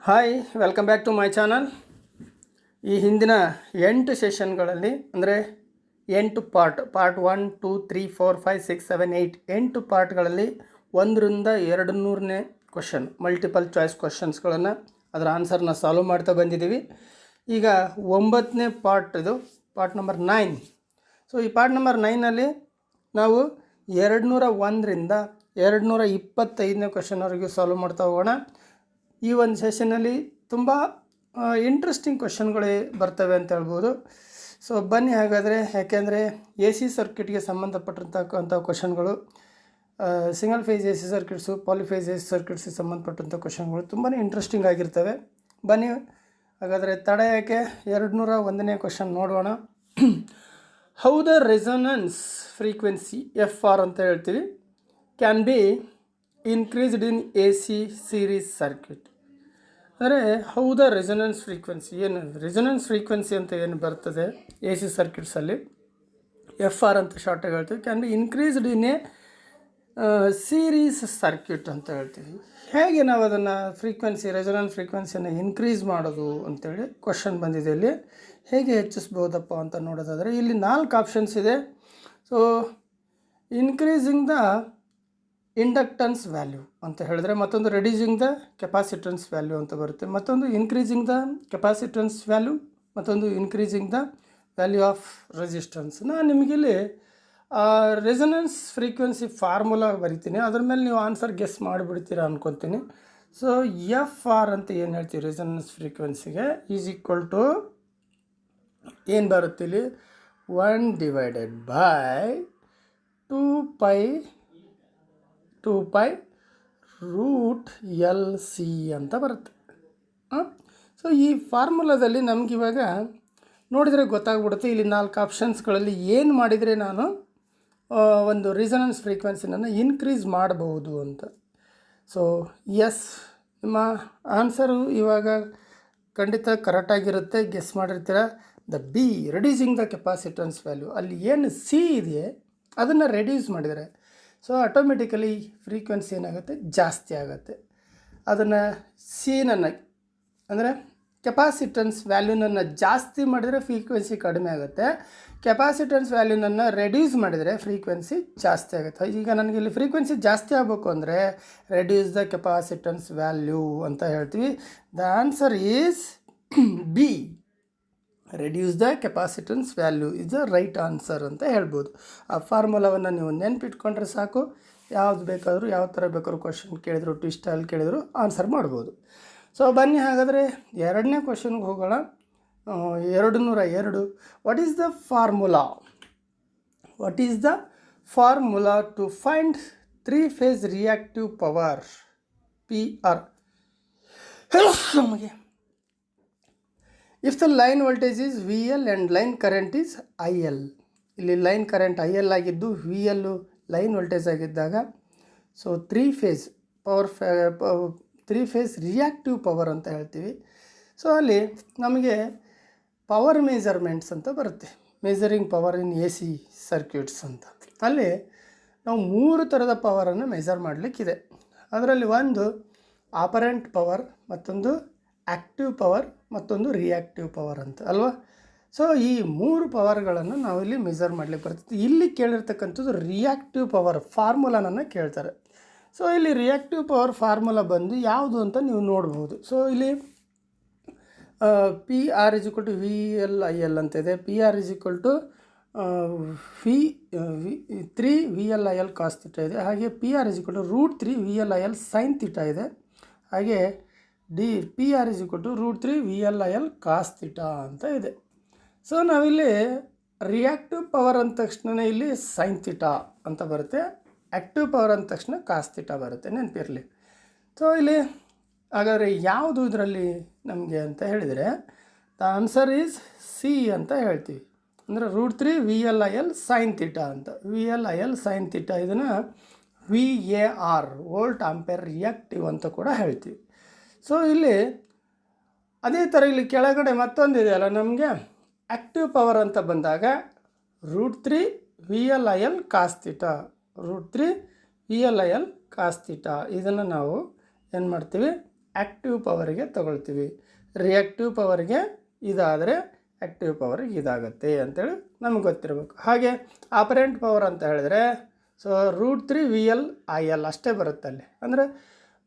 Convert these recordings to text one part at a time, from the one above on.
Hi welcome back to my channel. ಈ ಹಿಂದಿನ 8 ಸೆಷನ್ಗಳಲ್ಲಿ ಅಂದರೆ 8 ಪಾರ್ಟ್ 1, 2, 3, 4, 5, 6, 7, 8 ಪಾರ್ಟ್ಗಳಲ್ಲಿ 1ರಿಂದ 200ನೇ ಕ್ವಶನ್ ಮಲ್ಟಿಪಲ್ ಚಾಯ್ಸ್ ಕ್ವಶನ್ಸ್ಗಳನ್ನು ಅದರ ಆನ್ಸರ್ನ ಸಾಲ್ವ್ ಮಾಡ್ತಾ ಬಂದಿದ್ದೀವಿ. ಈಗ 9ನೇ ಪಾರ್ಟ್, ಇದು ಪಾರ್ಟ್ ನಂಬರ್ 9. ಸೊ ಈ ಪಾರ್ಟ್ ನಂಬರ್ 9ನಲ್ಲಿ ನಾವು 201ರಿಂದ 225ನೇ ಕ್ವಶನ್ವರೆಗೂ ಸಾಲ್ವ್ ಮಾಡ್ತಾ ಹೋಗೋಣ. ಈ ಒಂದು ಸೆಷನ್ನಲ್ಲಿ ತುಂಬ ಇಂಟ್ರೆಸ್ಟಿಂಗ್ ಕ್ವಶನ್ಗಳೇ ಬರ್ತವೆ ಅಂತ ಹೇಳ್ಬೋದು. ಸೊ ಬನ್ನಿ ಹಾಗಾದರೆ, ಯಾಕೆಂದರೆ ಎ ಸಿ ಸರ್ಕ್ಯೂಟ್ಗೆ ಸಂಬಂಧಪಟ್ಟಿರ್ತಕ್ಕಂಥ ಕ್ವಶನ್ಗಳು, single phase A C circuits, polyphase A C ಸರ್ಕ್ಯೂಟ್ಸ್ಗೆ ಸಂಬಂಧಪಟ್ಟಂಥ ಕ್ವಶನ್ಗಳು ತುಂಬಾ ಇಂಟ್ರೆಸ್ಟಿಂಗ್ ಆಗಿರ್ತವೆ. ಬನ್ನಿ ಹಾಗಾದರೆ ತಡ ಯಾಕೆ, 201ನೇ ಕ್ವಶನ್ ನೋಡೋಣ. How the resonance frequency F R ಅಂತ ಹೇಳ್ತೀವಿ can be increased in A C series circuit. ಅಂದರೆ ಹೌ ದ ರೆಸೊನೆನ್ಸ್ ಫ್ರೀಕ್ವೆನ್ಸಿ, ಏನು ರೆಸೊನೆನ್ಸ್ ಫ್ರೀಕ್ವೆನ್ಸಿ ಅಂತ ಏನು ಬರ್ತದೆ ಎ ಸಿ ಸರ್ಕ್ಯೂಟ್ಸಲ್ಲಿ, ಎಫ್ ಆರ್ ಅಂತ ಶಾರ್ಟಾಗಿ ಹೇಳ್ತೀವಿ, can be increased in a series circuit ಅಂತ ಹೇಳ್ತೀವಿ. ಹೇಗೆ ನಾವು ಅದನ್ನು ರೆಸೊನೆನ್ಸ್ ಫ್ರೀಕ್ವೆನ್ಸಿಯನ್ನು ಇನ್ಕ್ರೀಸ್ ಮಾಡೋದು ಅಂತೇಳಿ ಕ್ವಶನ್ ಬಂದಿದೆ. ಇಲ್ಲಿ ಹೇಗೆ ಹೆಚ್ಚಿಸ್ಬೋದಪ್ಪ ಅಂತ ನೋಡೋದಾದರೆ ಇಲ್ಲಿ 4 ಆಪ್ಷನ್ಸ್ ಇದೆ. So increasing the inductance value ಅಂತ ಹೇಳಿದ್ರೆ, ಮತ್ತೊಂದು ರೆಡ್ಯೂಸಿಂಗ್ ದ ಕೆಪಾಸಿಟನ್ಸ್ ವ್ಯಾಲ್ಯೂ ಅಂತ ಬರುತ್ತೆ, ಮತ್ತೊಂದು ಇನ್ಕ್ರೀಸಿಂಗ್ ದ ಕೆಪಾಸಿಟನ್ಸ್ ವ್ಯಾಲ್ಯೂ, ಮತ್ತೊಂದು increasing the value of resistance. ನಾನು ನಿಮಗಿಲ್ಲಿ ರೆಸೊನೆನ್ಸ್ ಫ್ರೀಕ್ವೆನ್ಸಿ ಫಾರ್ಮುಲಾ ಬರಿತೀನಿ, ಅದ್ರ ಮೇಲೆ ನೀವು ಆನ್ಸರ್ ಗೆಸ್ ಮಾಡಿಬಿಡ್ತೀರಾ ಅನ್ಕೊತೀನಿ. ಸೊ ಎಫ್ ಆರ್ ಅಂತ ಏನು ಹೇಳ್ತೀವಿ ರೆಸೊನೆನ್ಸ್ ಫ್ರೀಕ್ವೆನ್ಸಿಗೆ ಈಸ್ ಈಕ್ವಲ್ ಟು ಏನು ಬರುತ್ತೆ ಇಲ್ಲಿ, 1/2π√LC ಅಂತ ಬರುತ್ತೆ. ಸೊ ಈ ಫಾರ್ಮುಲಾದಲ್ಲಿ ನಮಗಿವಾಗ ನೋಡಿದರೆ ಗೊತ್ತಾಗ್ಬಿಡುತ್ತೆ ಇಲ್ಲಿ 4 ಆಪ್ಷನ್ಸ್ಗಳಲ್ಲಿ ಏನು ಮಾಡಿದರೆ ನಾನು ಒಂದು ರೆಸೊನೆನ್ಸ್ ಫ್ರೀಕ್ವೆನ್ಸಿನನ್ನು ಇನ್ಕ್ರೀಸ್ ಮಾಡಬಹುದು ಅಂತ. ಸೊ ಎಸ್, ನಿಮ್ಮ ಆನ್ಸರು ಇವಾಗ ಖಂಡಿತ ಕರೆಕ್ಟಾಗಿರುತ್ತೆ, ಗೆಸ್ ಮಾಡಿರ್ತೀರ. The B, reducing the capacitance value, ಅಲ್ಲಿ ಏನು ಸಿ ಇದೆ ಅದನ್ನು ರೆಡ್ಯೂಸ್ ಮಾಡಿದರೆ ಸೊ ಆಟೋಮೆಟಿಕಲಿ ಫ್ರೀಕ್ವೆನ್ಸಿ ಏನಾಗುತ್ತೆ, ಜಾಸ್ತಿ ಆಗುತ್ತೆ. ಅದನ್ನು ಸಿನನ್ನು ಅಂದರೆ ಕೆಪಾಸಿಟನ್ಸ್ ವ್ಯಾಲ್ಯೂನನ್ನು ಜಾಸ್ತಿ ಮಾಡಿದರೆ ಫ್ರೀಕ್ವೆನ್ಸಿ ಕಡಿಮೆ ಆಗುತ್ತೆ, ಕೆಪಾಸಿಟನ್ಸ್ ವ್ಯಾಲ್ಯೂನನ್ನು ರೆಡ್ಯೂಸ್ ಮಾಡಿದರೆ ಫ್ರೀಕ್ವೆನ್ಸಿ ಜಾಸ್ತಿ ಆಗುತ್ತೆ. ಈಗ ನನಗೆ ಇಲ್ಲಿ ಫ್ರೀಕ್ವೆನ್ಸಿ ಜಾಸ್ತಿ ಆಗಬೇಕು ಅಂದರೆ ರೆಡ್ಯೂಸ್ ದ ಕೆಪಾಸಿಟನ್ಸ್ ವ್ಯಾಲ್ಯೂ ಅಂತ ಹೇಳ್ತೀವಿ. The answer is B, reduce the capacitance value is the right answer ಅಂತ ಹೇಳ್ಬೋದು. ಆ ಫಾರ್ಮುಲಾವನ್ನು ನೀವು ನೆನ್ಪಿಟ್ಕೊಂಡ್ರೆ ಸಾಕು, ಯಾವ್ದು ಬೇಕಾದರೂ ಯಾವ ಥರ ಬೇಕಾದ್ರೂ ಕ್ವಶನ್ ಕೇಳಿದ್ರು, ಟ್ವಿಸ್ಟಲ್ಲಿ ಕೇಳಿದ್ರು ಆನ್ಸರ್ ಮಾಡ್ಬೋದು. ಸೊ ಬನ್ನಿ ಹಾಗಾದರೆ 2ನೇ ಕ್ವಶನ್ಗೆ ಹೋಗೋಣ. 202. What is the formula to find 3 phase reactive power PR? ನಮಗೆ if the line voltage is VL and line current is IL. ಇಲ್ಲಿ ಲೈನ್ ಕರೆಂಟ್ IL ಆಗಿದ್ದು VL ಲೈನ್ ವೋಲ್ಟೇಜ್ ಆಗಿದ್ದಾಗ ಸೊ 3 ಫೇಸ್ ರಿಯಾಕ್ಟಿವ್ ಪವರ್ ಅಂತ ಹೇಳ್ತೀವಿ. So ಅಲ್ಲಿ ನಮಗೆ power measurements ಅಂತ ಬರುತ್ತೆ, measuring power in A C circuits ಅಂತ. ಅಲ್ಲಿ ನಾವು 3 ಥರದ ಪವರನ್ನು ಮೆಜರ್ ಮಾಡಲಿಕ್ಕಿದೆ. ಅದರಲ್ಲಿ ಒಂದು ಆಪರೆಂಟ್ ಪವರ್, ಮತ್ತೊಂದು ಆ್ಯಕ್ಟಿವ್ ಪವರ್, ಮತ್ತೊಂದು ರಿಯಾಕ್ಟಿವ್ ಪವರ್ ಅಂತ ಅಲ್ವಾ. ಸೊ ಈ 3 ಪವರ್ಗಳನ್ನು ನಾವಿಲ್ಲಿ ಮೆಜರ್ ಮಾಡಲಿಕ್ಕೆ ಬರ್ತದೆ. ಇಲ್ಲಿ ಕೇಳಿರ್ತಕ್ಕಂಥದ್ದು ರಿಯಾಕ್ಟಿವ್ ಪವರ್ ಫಾರ್ಮುಲಾನನ್ನು ಕೇಳ್ತಾರೆ. ಸೊ ಇಲ್ಲಿ ರಿಯಾಕ್ಟಿವ್ ಪವರ್ ಫಾರ್ಮುಲಾ ಬಂದು ಯಾವುದು ಅಂತ ನೀವು ನೋಡ್ಬೋದು. ಸೊ ಇಲ್ಲಿ PR = VLIL ಅಂತ ಇದೆ. PR = 3VLIL cos θ ಇದೆ. ಹಾಗೆ PR = √3VLIL sin θ ಇದೆ. ಹಾಗೆ PR = √3VLIL cos θ ಅಂತ ಇದೆ. ಸೊ ನಾವಿಲ್ಲಿ ರಿಯಾಕ್ಟಿವ್ ಪವರ್ ಅಂದ ತಕ್ಷಣ ಇಲ್ಲಿ sin θ ಅಂತ ಬರುತ್ತೆ, ಆ್ಯಕ್ಟಿವ್ ಪವರ್ ಅಂದ ತಕ್ಷಣ cos θ ಬರುತ್ತೆ, ನೆನಪಿರಲಿ. ಸೊ ಇಲ್ಲಿ ಹಾಗಾದರೆ ಯಾವುದು ಇದರಲ್ಲಿ ನಮಗೆ ಅಂತ ಹೇಳಿದರೆ ದ ಆನ್ಸರ್ ಈಸ್ ಸಿ ಅಂತ ಹೇಳ್ತೀವಿ. ಅಂದರೆ √3VLIL sin θ ಅಂತ. VLIL sin θ ಇದನ್ನು VAR ವೋಲ್ಟ್ ಆಂಪೇರ್ ರಿಯಾಕ್ಟಿವ್ ಅಂತ ಕೂಡ ಹೇಳ್ತೀವಿ. ಸೊ ಇಲ್ಲಿ ಅದೇ ಥರ ಇಲ್ಲಿ ಕೆಳಗಡೆ ಮತ್ತೊಂದು ಇದೆಯಲ್ಲ ನಮಗೆ ಆ್ಯಕ್ಟಿವ್ ಪವರ್ ಅಂತ ಬಂದಾಗ √3VLIL cos θ, √3VLIL cos θ ಇದನ್ನು ನಾವು ಏನು ಮಾಡ್ತೀವಿ, ಆ್ಯಕ್ಟಿವ್ ಪವರಿಗೆ ತಗೊಳ್ತೀವಿ. ರಿಯಾಕ್ಟಿವ್ ಪವರ್ಗೆ ಇದಾದರೆ ಆ್ಯಕ್ಟಿವ್ ಪವರಿಗೆ ಇದಾಗುತ್ತೆ ಅಂತೇಳಿ ನಮ್ಗೆ ಗೊತ್ತಿರಬೇಕು. ಹಾಗೆ ಆಪರೆಂಟ್ ಪವರ್ ಅಂತ ಹೇಳಿದ್ರೆ ಸೊ √3 VL/IL ಅಷ್ಟೇ ಬರುತ್ತೆ ಅಲ್ಲಿ. ಅಂದರೆ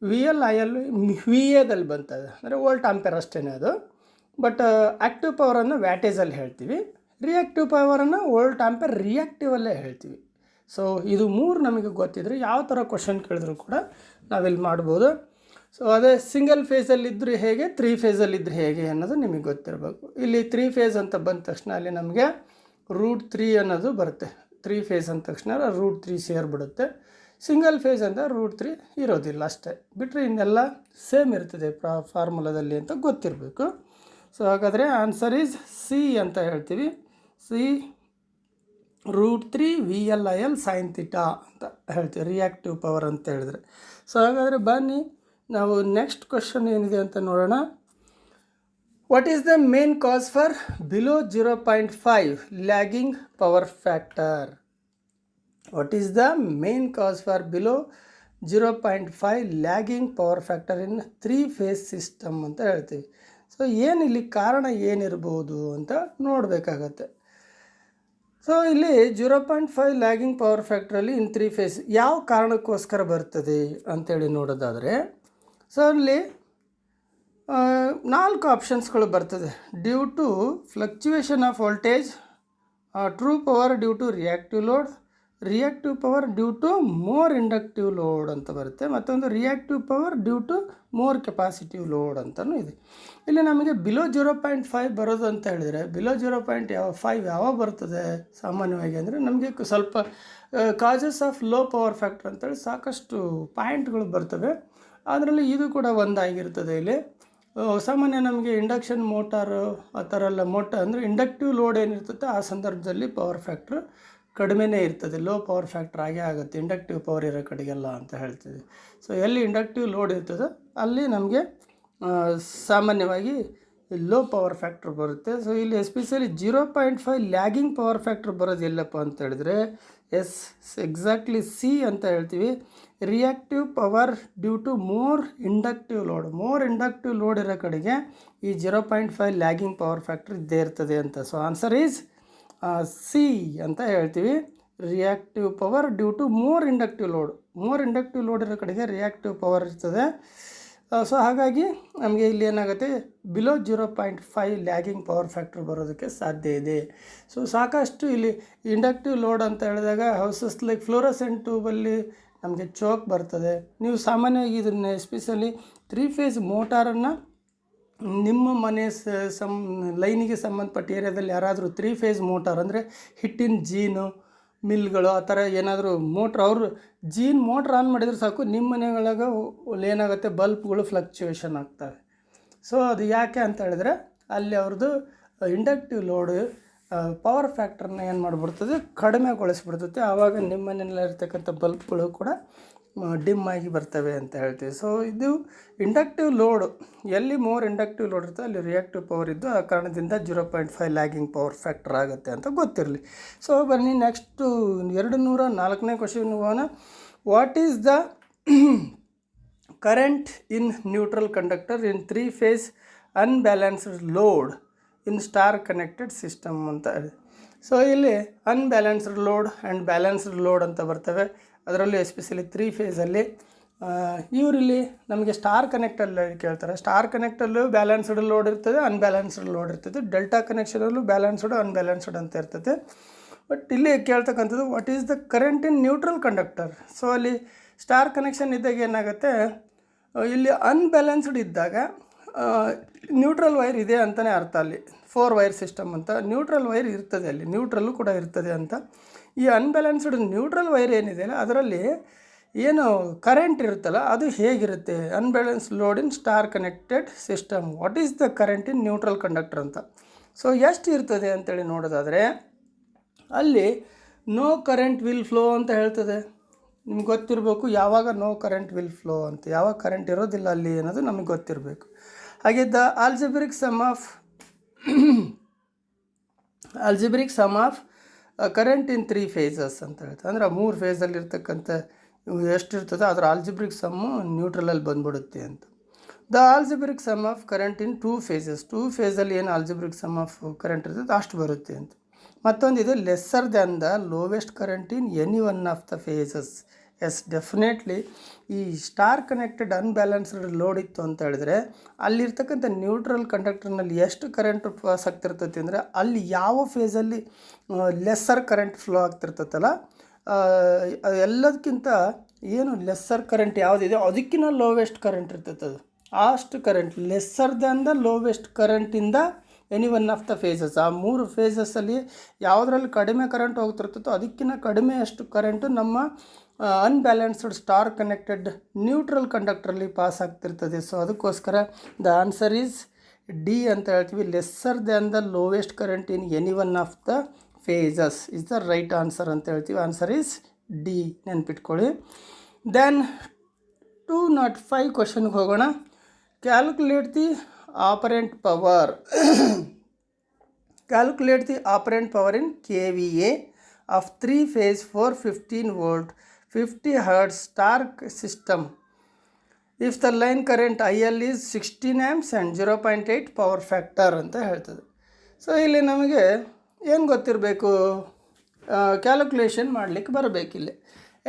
VL/IL VAದಲ್ಲಿ ಬಂತದೆ, ಅಂದರೆ ವೋಲ್ಟ್ ಆಂಪೇರ್ ಅಷ್ಟೇ ಅದು. ಬಟ್ ಆ್ಯಕ್ಟಿವ್ ಪವರನ್ನು ವ್ಯಾಟೇಜಲ್ಲಿ ಹೇಳ್ತೀವಿ, ರಿಯಾಕ್ಟಿವ್ ಪವರನ್ನು ವೋಲ್ಟ್ ಆಂಪೇರ್ ರಿಯಾಕ್ಟಿವಲ್ಲೇ ಹೇಳ್ತೀವಿ. ಸೊ ಇದು 3 ನಮಗೆ ಗೊತ್ತಿದ್ರೆ ಯಾವ ಥರ ಕ್ವಶನ್ ಕೇಳಿದ್ರು ಕೂಡ ನಾವಿಲ್ಲಿ ಮಾಡ್ಬೋದು. ಸೊ ಅದೇ ಸಿಂಗಲ್ ಫೇಸಲ್ಲಿದ್ದರೆ ಹೇಗೆ, 3 ಫೇಸಲ್ಲಿದ್ದರೆ ಹೇಗೆ ಅನ್ನೋದು ನಿಮಗೆ ಗೊತ್ತಿರಬೇಕು. ಇಲ್ಲಿ 3 ಫೇಸ್ ಅಂತ ಬಂದ ತಕ್ಷಣ ಅಲ್ಲಿ ನಮಗೆ √3 ಅನ್ನೋದು ಬರುತ್ತೆ. 3 ಫೇಸ್ ಅಂದ ತಕ್ಷಣ √3 ಸೇರಿಬಿಡುತ್ತೆ. ಸಿಂಗಲ್ ಫೇಸ್ ಅಂತ √3 ಇರೋದಿಲ್ಲ ಅಷ್ಟೇ, ಬಿಟ್ಟರೆ ಇನ್ನೆಲ್ಲ ಸೇಮ್ ಇರ್ತದೆ ಫಾರ್ಮುಲಾದಲ್ಲಿ ಅಂತ ಗೊತ್ತಿರಬೇಕು. ಸೊ ಹಾಗಾದರೆ ಆನ್ಸರ್ ಈಸ್ ಸಿ ಅಂತ ಹೇಳ್ತೀವಿ. ಸಿ √3 VL/IL sin θ ಅಂತ ಹೇಳ್ತೀವಿ, ರಿಯಾಕ್ಟಿವ್ ಪವರ್ ಅಂತ ಹೇಳಿದ್ರೆ. ಸೊ ಹಾಗಾದರೆ ಬನ್ನಿ ನಾವು ನೆಕ್ಸ್ಟ್ ಕ್ವಶನ್ ಏನಿದೆ ಅಂತ ನೋಡೋಣ. What is the main cause for below 0.5 lagging power factor? What is the main cause for below 0.5 lagging power factor in 3 phase system ಅಂತ ಹೇಳ್ತೀವಿ. ಸೊ ಏನಿಲ್ಲಿ ಕಾರಣ ಏನಿರ್ಬೋದು ಅಂತ ನೋಡಬೇಕಾಗತ್ತೆ. ಸೊ ಇಲ್ಲಿ 0.5 ಲ್ಯಾಗಿಂಗ್ ಪವರ್ ಫ್ಯಾಕ್ಟ್ರಲ್ಲಿ ಇನ್ 3 ಫೇಸ್ ಯಾವ ಕಾರಣಕ್ಕೋಸ್ಕರ ಬರ್ತದೆ ಅಂತೇಳಿ ನೋಡೋದಾದರೆ, ಸೊ ಅಲ್ಲಿ 4 ಆಪ್ಷನ್ಸ್ಗಳು ಬರ್ತದೆ. Due to fluctuation of voltage, true power due to reactive load, reactive power due to more inductive load ಅಂತ ಬರುತ್ತೆ, ಮತ್ತೊಂದು reactive power due to more capacitive load ಅಂತಲೂ ಇದೆ. ಇಲ್ಲಿ ನಮಗೆ ಬಿಲೋ 0.5 ಬರೋದು ಅಂತ ಹೇಳಿದರೆ, ಬಿಲೋ 0.5 ಯಾವಾಗ ಬರ್ತದೆ ಸಾಮಾನ್ಯವಾಗಿ ಅಂದರೆ ನಮಗೆ ಸ್ವಲ್ಪ causes of low power factor ಅಂತೇಳಿ ಸಾಕಷ್ಟು ಪಾಯಿಂಟ್ಗಳು ಬರ್ತವೆ. ಅದರಲ್ಲಿ ಇದು ಕೂಡ ಒಂದಾಗಿರ್ತದೆ. ಇಲ್ಲಿ ಸಾಮಾನ್ಯ ನಮಗೆ ಇಂಡಕ್ಷನ್ ಮೋಟಾರು ಆ ಥರ ಎಲ್ಲ ಅಂದರೆ ಇಂಡಕ್ಟಿವ್ ಲೋಡ್ ಏನಿರ್ತದೆ ಆ ಸಂದರ್ಭದಲ್ಲಿ ಪವರ್ ಫ್ಯಾಕ್ಟ್ರ್ ಕಡಿಮೆನೇ ಇರ್ತದೆ, ಲೋ ಪವರ್ ಫ್ಯಾಕ್ಟ್ರ್ ಆಗೇ ಆಗುತ್ತೆ ಇಂಡಕ್ಟಿವ್ ಪವರ್ ಇರೋ ಕಡೆಗೆಲ್ಲ ಅಂತ ಹೇಳ್ತೀವಿ. ಸೊ ಎಲ್ಲಿ ಇಂಡಕ್ಟಿವ್ ಲೋಡ್ ಇರ್ತದೆ ಅಲ್ಲಿ ನಮಗೆ ಸಾಮಾನ್ಯವಾಗಿ ಲೋ ಪವರ್ ಫ್ಯಾಕ್ಟ್ರ್ ಬರುತ್ತೆ. ಸೊ ಇಲ್ಲಿ ಎಸ್ಪೆಷಲಿ 0.5 ಲ್ಯಾಗಿಂಗ್ ಪವರ್ ಫ್ಯಾಕ್ಟ್ರ್ ಬರೋದು ಎಲ್ಲಪ್ಪ ಅಂತ ಹೇಳಿದ್ರೆ ಎಕ್ಸಾಕ್ಟ್ಲಿ ಸಿ ಅಂತ ಹೇಳ್ತೀವಿ. Reactive power due to more inductive load ಇರೋ ಕಡೆಗೆ ಈ 0.5 ಲ್ಯಾಗಿಂಗ್ ಪವರ್ ಫ್ಯಾಕ್ಟ್ರ್ ಇದ್ದೇ ಇರ್ತದೆ ಅಂತ. ಸೊ ಆನ್ಸರ್ ಈಸ್ ಸಿ ಅಂತ ಹೇಳ್ತೀವಿ. Reactive power due to more inductive load ಇರೋ ಕಡೆಗೆ ರಿಯಾಕ್ಟಿವ್ ಪವರ್ ಇರ್ತದೆ. ಸೊ ಹಾಗಾಗಿ ನಮಗೆ ಇಲ್ಲಿ ಏನಾಗುತ್ತೆ, ಬಿಲೋ 0.5 ಲ್ಯಾಗಿಂಗ್ ಪವರ್ ಫ್ಯಾಕ್ಟ್ರ್ ಬರೋದಕ್ಕೆ ಸಾಧ್ಯ ಇದೆ. ಸೊ ಸಾಕಷ್ಟು ಇಲ್ಲಿ ಇಂಡಕ್ಟಿವ್ ಲೋಡ್ ಅಂತ ಹೇಳಿದಾಗ ಹೌಸಸ್ ಲೈಕ್ ಫ್ಲೋರಸೆಂಟ್ ಟ್ಯೂಬಲ್ಲಿ ನಮಗೆ ಚೋಕ್ ಬರ್ತದೆ. ನೀವು ಸಾಮಾನ್ಯವಾಗಿ ಇದನ್ನು ಎಸ್ಪೆಷಲಿ 3 ಫೇಸ್ ಮೋಟಾರನ್ನು ನಿಮ್ಮ ಮನೆ ಲೈನಿಗೆ ಸಂಬಂಧಪಟ್ಟ ಏರಿಯಾದಲ್ಲಿ ಯಾರಾದರೂ 3 ಫೇಸ್ ಮೋಟಾರ್ ಅಂದರೆ ಹಿಟ್ಟಿನ ಜೀನು ಮಿಲ್ಗಳು ಆ ಥರ ಏನಾದರೂ ಮೋಟ್ರ್ ಅವರು ಮೋಟ್ರ್ ಆನ್ ಮಾಡಿದರೆ ಸಾಕು ನಿಮ್ಮ ಮನೆಗಳಾಗ ಏನಾಗುತ್ತೆ ಬಲ್ಪ್ಗಳು ಫ್ಲಕ್ಚುಯೇಷನ್ ಆಗ್ತವೆ. ಸೊ ಅದು ಯಾಕೆ ಅಂತ ಹೇಳಿದ್ರೆ ಅಲ್ಲಿ ಅವ್ರದ್ದು ಇಂಡಕ್ಟಿವ್ ಲೋಡ್ ಪವರ್ ಫ್ಯಾಕ್ಟ್ರನ್ನ ಏನು ಮಾಡಿಬಿಡ್ತದೆ, ಕಡಿಮೆಗೊಳಿಸ್ಬಿಡ್ತದೆ. ಆವಾಗ ನಿಮ್ಮ ಮನೆಯಲ್ಲಿರ್ತಕ್ಕಂಥ ಬಲ್ಪ್ಗಳು ಕೂಡ ಡಿಮ್ ಆಗಿ ಬರ್ತವೆ ಅಂತ ಹೇಳ್ತೀವಿ. ಸೊ ಇದು ಇಂಡಕ್ಟಿವ್ ಲೋಡು ಎಲ್ಲಿ ಮೋರ್ ಇಂಡಕ್ಟಿವ್ ಲೋಡ್ ಇರ್ತದೆ ಅಲ್ಲಿ ರಿಯಾಕ್ಟಿವ್ ಪವರ್ ಇದ್ದು ಆ ಕಾರಣದಿಂದ 0.5 ಲ್ಯಾಗಿಂಗ್ ಪವರ್ ಫ್ಯಾಕ್ಟರ್ ಆಗುತ್ತೆ ಅಂತ ಗೊತ್ತಿರಲಿ. ಸೊ ಬನ್ನಿ ನೆಕ್ಸ್ಟು 204ನೇ ಕ್ವಶನ್ ಹೋಗೋಣ. What is the current in neutral conductor in 3 phase unbalanced load in star connected system ಅಂತ ಹೇಳಿ. ಸೊ ಇಲ್ಲಿ unbalanced load and balanced load ಅಂತ ಬರ್ತವೆ. ಅದರಲ್ಲೂ ಎಸ್ಪೆಷಲಿ 3 ಫೇಸಲ್ಲಿ ಇವರಿಲ್ಲಿ ನಮಗೆ ಸ್ಟಾರ್ ಕನೆಕ್ಟಲ್ಲಿ ಕೇಳ್ತಾರೆ. ಸ್ಟಾರ್ ಕನೆಕ್ಟಲ್ಲೂ ಬ್ಯಾಲೆನ್ಸ್ಡ್ ಲೋಡ್ ಇರ್ತದೆ, ಅನ್ಬ್ಯಾಲೆನ್ಸ್ಡ್ ಲೋಡ್ ಇರ್ತದೆ. ಡೆಲ್ಟಾ ಕನೆಕ್ಷನಲ್ಲೂ ಬ್ಯಾಲೆನ್ಸ್ಡ್ ಅನ್ಬ್ಯಾಲೆನ್ಸ್ಡ್ ಅಂತ ಇರ್ತದೆ. ಬಟ್ ಇಲ್ಲಿ ಕೇಳ್ತಕ್ಕಂಥದ್ದು what is the current in neutral conductor. So ಅಲ್ಲಿ ಸ್ಟಾರ್ ಕನೆಕ್ಷನ್ ಇದ್ದಾಗ ಏನಾಗುತ್ತೆ, ಇಲ್ಲಿ ಅನ್ಬ್ಯಾಲೆನ್ಸ್ಡ್ ಇದ್ದಾಗ ನ್ಯೂಟ್ರಲ್ ವೈರ್ ಇದೆ ಅಂತಲೇ ಅರ್ಥ. ಅಲ್ಲಿ 4 ವೈರ್ ಸಿಸ್ಟಮ್ ಅಂತ ನ್ಯೂಟ್ರಲ್ ವೈರ್ ಇರ್ತದೆ, ಅಲ್ಲಿ ನ್ಯೂಟ್ರಲ್ಲು ಕೂಡ ಇರ್ತದೆ ಅಂತ. ಈ ಅನ್ಬ್ಯಾಲೆನ್ಸ್ಡ್ ನ್ಯೂಟ್ರಲ್ ವೈರ್ ಏನಿದೆಯಲ್ಲ ಅದರಲ್ಲಿ ಏನು ಕರೆಂಟ್ ಇರುತ್ತಲ್ಲ ಅದು ಹೇಗಿರುತ್ತೆ, unbalanced load in star connected system what is the current in neutral conductor ಅಂತ. ಸೊ ಎಷ್ಟು ಇರ್ತದೆ ಅಂತೇಳಿ ನೋಡೋದಾದರೆ ಅಲ್ಲಿ ನೋ ಕರೆಂಟ್ ವಿಲ್ ಫ್ಲೋ ಅಂತ ಹೇಳ್ತದೆ. ನಿಮ್ಗೆ ಗೊತ್ತಿರಬೇಕು ಯಾವಾಗ ನೋ ಕರೆಂಟ್ ವಿಲ್ ಫ್ಲೋ ಅಂತ, ಯಾವಾಗ ಕರೆಂಟ್ ಇರೋದಿಲ್ಲ ಅಲ್ಲಿ ಅನ್ನೋದು ನಮಗೆ ಗೊತ್ತಿರಬೇಕು. ಹಾಗೆ the algebraic sum of current in 3 phases ಅಂತ ಹೇಳ್ತಾರೆ. ಅಂದರೆ 3 ಫೇಸಲ್ಲಿರ್ತಕ್ಕಂಥ ಎಷ್ಟಿರ್ತದೆ ಅದರ ಆಲ್ಜಿಬ್ರಿಕ್ ಸಮ್ಮು ನ್ಯೂಟ್ರಲಲ್ಲಿ ಬಂದ್ಬಿಡುತ್ತೆ ಅಂತ. The algebraic sum of current in two ಫೇಸಲ್ಲಿ ಏನು ಆಲ್ಜಿಬ್ರಿಕ್ ಸಮ್ ಆಫ್ ಕರೆಂಟ್ ಇರ್ತದೆ ಅಷ್ಟು ಬರುತ್ತೆ ಅಂತ. ಮತ್ತೊಂದಿದೆ lesser than the lowest current in any one of the phases. Yes, definitely ಈ ಸ್ಟಾರ್ ಕನೆಕ್ಟೆಡ್ ಅನ್ಬ್ಯಾಲೆನ್ಸ್ಡ್ ಲೋಡ್ ಇತ್ತು ಅಂತ ಹೇಳಿದ್ರೆ ಅಲ್ಲಿರ್ತಕ್ಕಂಥ ನ್ಯೂಟ್ರಲ್ ಕಂಡಕ್ಟರ್ನಲ್ಲಿ ಎಷ್ಟು ಕರೆಂಟ್ ಪಾಸ್ ಆಗ್ತಿರ್ತೈತಿ ಅಂದರೆ ಅಲ್ಲಿ ಯಾವ ಫೇಸಲ್ಲಿ ಲೆಸ್ಸರ್ ಕರೆಂಟ್ ಫ್ಲೋ ಆಗ್ತಿರ್ತೈತಲ್ಲ ಎಲ್ಲದಕ್ಕಿಂತ ಏನು ಲೆಸ್ಸರ್ ಕರೆಂಟ್ ಯಾವುದಿದೆ ಅದಕ್ಕಿಂತ ಲೋವೆಸ್ಟ್ ಕರೆಂಟ್ ಇರ್ತೈತೆ. ಅದು ಅಷ್ಟು current lesser than the lowest ಕರೆಂಟಿಂದ any one of the phases, ಆ ಮೂರು ಫೇಸಸ್ಸಲ್ಲಿ ಯಾವುದ್ರಲ್ಲಿ ಕಡಿಮೆ ಕರೆಂಟ್ ಹೋಗ್ತಿರ್ತೈತೋ ಅದಕ್ಕಿಂತ ಕಡಿಮೆ ಅಷ್ಟು ಕರೆಂಟು ನಮ್ಮ ಅನ್ಬ್ಯಾಲೆನ್ಸ್ಡ್ ಸ್ಟಾರ್ ಕನೆಕ್ಟೆಡ್ ನ್ಯೂಟ್ರಲ್ ಕಂಡಕ್ಟ್ರಲ್ಲಿ ಪಾಸ್ ಆಗ್ತಿರ್ತದೆ. ಸೊ ಅದಕ್ಕೋಸ್ಕರ ದ ಆನ್ಸರ್ ಈಸ್ ಡಿ ಅಂತ ಹೇಳ್ತೀವಿ. Lesser than the lowest current in any one of the phases is the right answer ಅಂತ ಹೇಳ್ತೀವಿ. ಆನ್ಸರ್ ಈಸ್ ಡಿ, ನೆನ್ಪಿಟ್ಕೊಳ್ಳಿ. ದೆನ್ 205 ಕ್ವಶನ್ಗೆ ಹೋಗೋಣ. Calculate the apparent power. Calculate the operant power in kVA of 3-phase 415 volt 50 Hz star system if the line current IL is 16 amps and 0.8 power factor ಅಂತ ಹೇಳ್ತದೆ. So ಇಲ್ಲಿ ನಮಗೆ ಏನು ಗೊತ್ತಿರಬೇಕು, calculation ಮಾಡಲಿಕ್ಕೆ ಬರಬೇಕಿಲ್ಲಿ.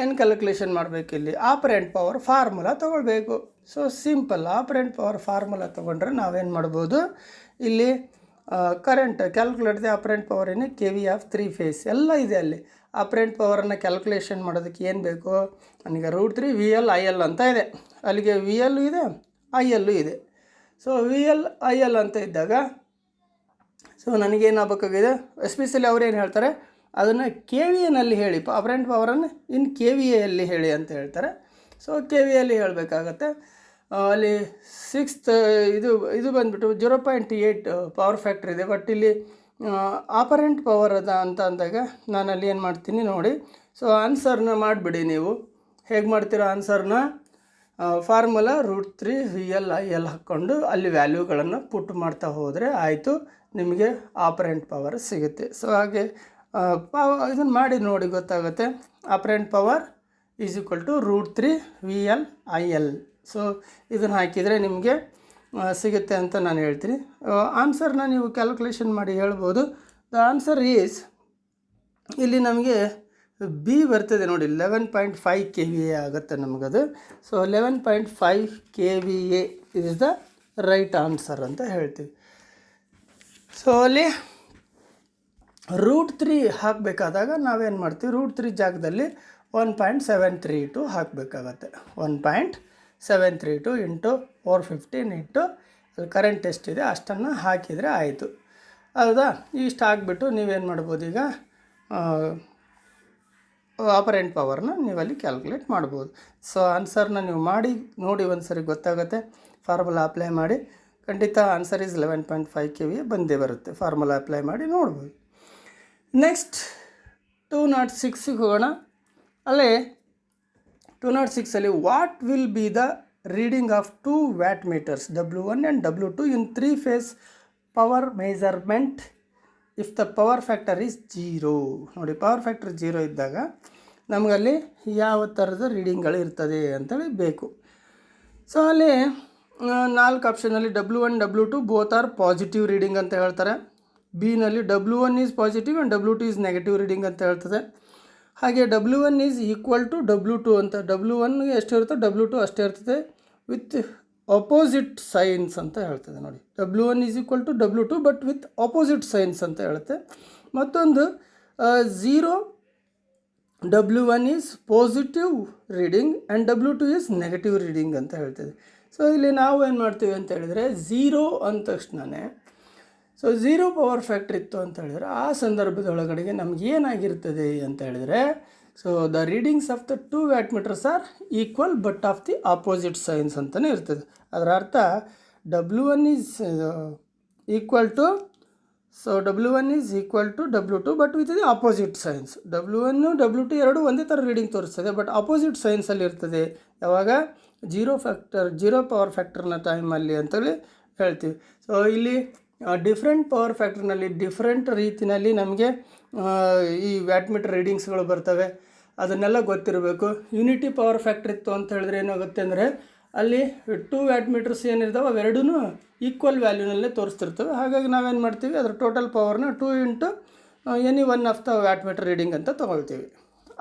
ಏನು ಕ್ಯಾಲ್ಕುಲೇಷನ್ ಮಾಡಬೇಕಿಲ್ಲಿ? ಆಪರೆಂಟ್ ಪವರ್ ಫಾರ್ಮುಲಾ ತೊಗೊಳ್ಬೇಕು. So simple, operant power formula ತೊಗೊಂಡ್ರೆ ನಾವೇನು ಮಾಡ್ಬೋದು, ಇಲ್ಲಿ current calculate the apparent power in KVA of 3 phase ಎಲ್ಲ ಇದೆ ಅಲ್ಲಿ. ಆಪರೆಂಟ್ ಪವರನ್ನು ಕ್ಯಾಲ್ಕುಲೇಷನ್ ಮಾಡೋದಕ್ಕೆ ಏನು ಬೇಕು, ನನಗೆ √3 VL IL ಅಂತ ಇದೆ. ಅಲ್ಲಿಗೆ VL ಇದೆ, IL ಇದೆ. ಸೊ VL IL ಅಂತ ಇದ್ದಾಗ ಸೊ ನನಗೇನಾಗಬೇಕಾಗಿದೆ, ಎಸ್ಪೆಷಲಿ ಅವ್ರೇನು ಹೇಳ್ತಾರೆ ಅದನ್ನು KVAನಲ್ಲಿ ಹೇಳಿ, ಆಪರೆಂಟ್ ಪವರನ್ನು ಇನ್ KVAಯಲ್ಲಿ ಹೇಳಿ ಅಂತ ಹೇಳ್ತಾರೆ. ಸೊ KVAಯಲ್ಲಿ ಹೇಳಬೇಕಾಗತ್ತೆ. ಅಲ್ಲಿ 6th ಇದು ಬಂದುಬಿಟ್ಟು 0.8 ಪವರ್ ಫ್ಯಾಕ್ಟ್ರ್ ಇದೆ. ಬಟ್ ಇಲ್ಲಿ ಆಪರೆಂಟ್ ಪವರ್ ಅದ ಅಂತ ಅಂದಾಗ ನಾನಲ್ಲಿ ಏನು ಮಾಡ್ತೀನಿ ನೋಡಿ. ಸೊ ಆನ್ಸರ್ನ ಮಾಡಿಬಿಡಿ. ನೀವು ಹೇಗೆ ಮಾಡ್ತೀರೋ ಆನ್ಸರ್ನ ಫಾರ್ಮುಲಾ √3 VL IL ಹಾಕ್ಕೊಂಡು ಅಲ್ಲಿ ವ್ಯಾಲ್ಯೂಗಳನ್ನು ಪುಟ್ ಮಾಡ್ತಾ ಹೋದರೆ ಆಯಿತು, ನಿಮಗೆ ಆಪರೆಂಟ್ ಪವರ್ ಸಿಗುತ್ತೆ. ಸೊ ಹಾಗೆ ಇದನ್ನು ಮಾಡಿ ನೋಡಿ, ಗೊತ್ತಾಗುತ್ತೆ. Apparent power is equal to √3 VL IL. So ಇದನ್ನು ಹಾಕಿದರೆ ನಿಮಗೆ ಸಿಗುತ್ತೆ ಅಂತ ನಾನು ಹೇಳ್ತೀನಿ. ಆನ್ಸರ್ನ ನೀವು ಕ್ಯಾಲ್ಕುಲೇಷನ್ ಮಾಡಿ ಹೇಳ್ಬೋದು. ದ ಆನ್ಸರ್ ಈಸ್ ಇಲ್ಲಿ ನಮಗೆ ಬಿ ಬರ್ತದೆ ನೋಡಿ, 11.5 KVA ಆಗುತ್ತೆ ನಮಗದು. So 11.5 KVA is the right answer ಅಂತ ಹೇಳ್ತೀವಿ. ಸೊ ಅಲ್ಲಿ √3 ಹಾಕಬೇಕಾದಾಗ ನಾವೇನು ಮಾಡ್ತೀವಿ, √3 ಜಾಗದಲ್ಲಿ 1.732 ಹಾಕಬೇಕಾಗತ್ತೆ. 1.732 ಇಂಟು 415 ಇಂಟು ಅಲ್ಲಿ ಕರೆಂಟ್ ಎಷ್ಟಿದೆ ಅಷ್ಟನ್ನು ಹಾಕಿದರೆ ಆಯಿತು, ಹೌದಾ? ಇಷ್ಟು ಹಾಕ್ಬಿಟ್ಟು ನೀವೇನು ಮಾಡ್ಬೋದು, ಈಗ ಆಪರೆಂಟ್ ಪವರ್ನ ನೀವಲ್ಲಿ ಕ್ಯಾಲ್ಕುಲೇಟ್ ಮಾಡ್ಬೋದು. ಸೊ ಆನ್ಸರ್ನ ನೀವು ಮಾಡಿ ನೋಡಿ, ಒಂದು ಸರಿ ಗೊತ್ತಾಗುತ್ತೆ. ಫಾರ್ಮುಲಾ ಅಪ್ಲೈ ಮಾಡಿ, ಖಂಡಿತ ಆನ್ಸರ್ ಈಸ್ 11.5 KVA ಬಂದೇ ಬರುತ್ತೆ. ಫಾರ್ಮುಲಾ ಅಪ್ಲೈ ಮಾಡಿ ನೋಡ್ಬೋದು. ನೆಕ್ಸ್ಟ್ 206ಗೆ ಹೋಗೋಣ. ಅಲ್ಲೇ 206ಅಲ್ಲಿ what will be the reading of 2 watt meters W1 and W2 in 3 phase power measurement if the power factor is 0. ನೋಡಿ, ಪವರ್ ಫ್ಯಾಕ್ಟರ್ 0 ಇದ್ದಾಗ ನಮಗಲ್ಲಿ ಯಾವ ಥರದ ರೀಡಿಂಗ್ಗಳು ಇರ್ತದೆ ಅಂತೇಳಿ ಬೇಕು. ಸೊ ಅಲ್ಲಿ 4 ಆಪ್ಷನಲ್ಲಿ W1 W2 both are positive reading ಅಂತ ಹೇಳ್ತಾರೆ. ಬಿನಲ್ಲಿ W1 is positive and W2 is negative reading ಅಂತ ಹೇಳ್ತದೆ. ಹಾಗೆ W1 is equal to W2 ಅಂತ, W1ಗೆ ಎಷ್ಟು ಇರುತ್ತೋ W2 ಅಷ್ಟೇ ಇರ್ತದೆ ವಿತ್ ಅಪೋಸಿಟ್ ಸೈನ್ಸ್ ಅಂತ ಹೇಳ್ತದೆ. ನೋಡಿ, W1 is equal to W2 but with opposite signs ಅಂತ ಹೇಳುತ್ತೆ. ಮತ್ತೊಂದು 0 W1 is positive reading and W2 is negative reading ಅಂತ ಹೇಳ್ತದೆ. ಸೊ ಇಲ್ಲಿ ನಾವು ಏನು ಮಾಡ್ತೀವಿ ಅಂತ ಹೇಳಿದರೆ, 0 ಅಂದ ತಕ್ಷಣವೇ ಸೊ 0 ಪವರ್ ಫ್ಯಾಕ್ಟ್ರ್ ಇತ್ತು ಅಂತ ಹೇಳಿದರೆ ಆ ಸಂದರ್ಭದೊಳಗಡೆಗೆ ನಮ್ಗೆ ಏನಾಗಿರ್ತದೆ ಅಂತ ಹೇಳಿದರೆ, so the readings of the 2 watt meters are equal but of the opposite signs ಅಂತಲೇ ಇರ್ತದೆ. ಅದರ ಅರ್ಥ W1 is equal to, so W1 is equal to W2 but with the opposite signs. W1 W2 ಎರಡೂ ಒಂದೇ ಥರ reading ತೋರಿಸ್ತದೆ, but opposite ಸೈನ್ಸಲ್ಲಿ ಇರ್ತದೆ. ಯಾವಾಗ 0 ಪವರ್ ಫ್ಯಾಕ್ಟರ್ನ ಟೈಮಲ್ಲಿ ಅಂತೇಳಿ ಹೇಳ್ತೀವಿ. ಸೊ ಇಲ್ಲಿ ಡಿಫ್ರೆಂಟ್ ಪವರ್ ಫ್ಯಾಕ್ಟ್ರಿನಲ್ಲಿ ಡಿಫ್ರೆಂಟ್ ರೀತಿಯಲ್ಲಿ ನಮಗೆ ಈ ವ್ಯಾಟ್ ಮೀಟರ್ ರೀಡಿಂಗ್ಸ್ಗಳು ಬರ್ತವೆ. ಅದನ್ನೆಲ್ಲ ಗೊತ್ತಿರಬೇಕು. ಯೂನಿಟಿ ಪವರ್ ಫ್ಯಾಕ್ಟ್ರ್ ಇತ್ತು ಅಂತ ಹೇಳಿದ್ರೆ ಏನಾಗುತ್ತೆ ಅಂದರೆ ಅಲ್ಲಿ 2 ವ್ಯಾಟ್ ಮೀಟರ್ಸ್ ಏನಿರ್ತಾವೆ ಅವೆರಡೂ ಈಕ್ವಲ್ ವ್ಯಾಲ್ಯೂನಲ್ಲೇ ತೋರಿಸ್ತಿರ್ತವೆ. ಹಾಗಾಗಿ ನಾವೇನು ಮಾಡ್ತೀವಿ, ಅದರ ಟೋಟಲ್ ಪವರ್ನ 2 into any one of the watt meter reading ಅಂತ ತೊಗೊಳ್ತೀವಿ.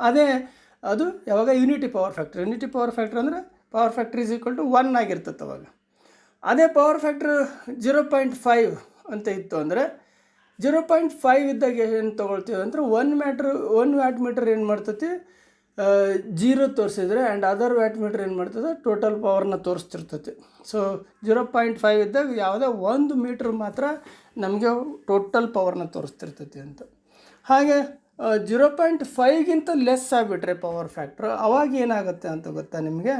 ಅದೇ ಅದು ಯಾವಾಗ ಯೂನಿಟಿ ಪವರ್ ಫ್ಯಾಕ್ಟ್ರ್ ಅಂದರೆ power factor is equal to 1 ಆಗಿರ್ತದೆ ಅವಾಗ. ಅದೇ ಪವರ್ ಫ್ಯಾಕ್ಟ್ರ್ 0.5 ಅಂತ ಇತ್ತು ಅಂದರೆ 0.5 ಇದ್ದಾಗ ಏನು ತೊಗೊಳ್ತೀವಿ ಅಂದರೆ 1 ವ್ಯಾಟ್ ಮೀಟರ್ ಏನು ಮಾಡ್ತೈತಿ 0 ತೋರಿಸಿದ್ರೆ ಆ್ಯಂಡ್ ಅದರ್ ವ್ಯಾಟ್ ಮೀಟರ್ ಏನು ಮಾಡ್ತದೆ ಟೋಟಲ್ ಪವರ್ನ ತೋರಿಸ್ತಿರ್ತೈತಿ. ಸೊ 0.5 ಇದ್ದಾಗ ಯಾವುದೇ 1 ಮೀಟ್ರ್ ಮಾತ್ರ ನಮಗೆ ಟೋಟಲ್ ಪವರ್ನ ತೋರಿಸ್ತಿರ್ತೈತಿ ಅಂತ. ಹಾಗೆ 0.5ಗಿಂತ ಲೆಸ್ ಆಗಿಬಿಟ್ರೆ ಪವರ್ ಫ್ಯಾಕ್ಟ್ರ್ ಅವಾಗ ಏನಾಗುತ್ತೆ ಅಂತ ಗೊತ್ತಾ ನಿಮಗೆ,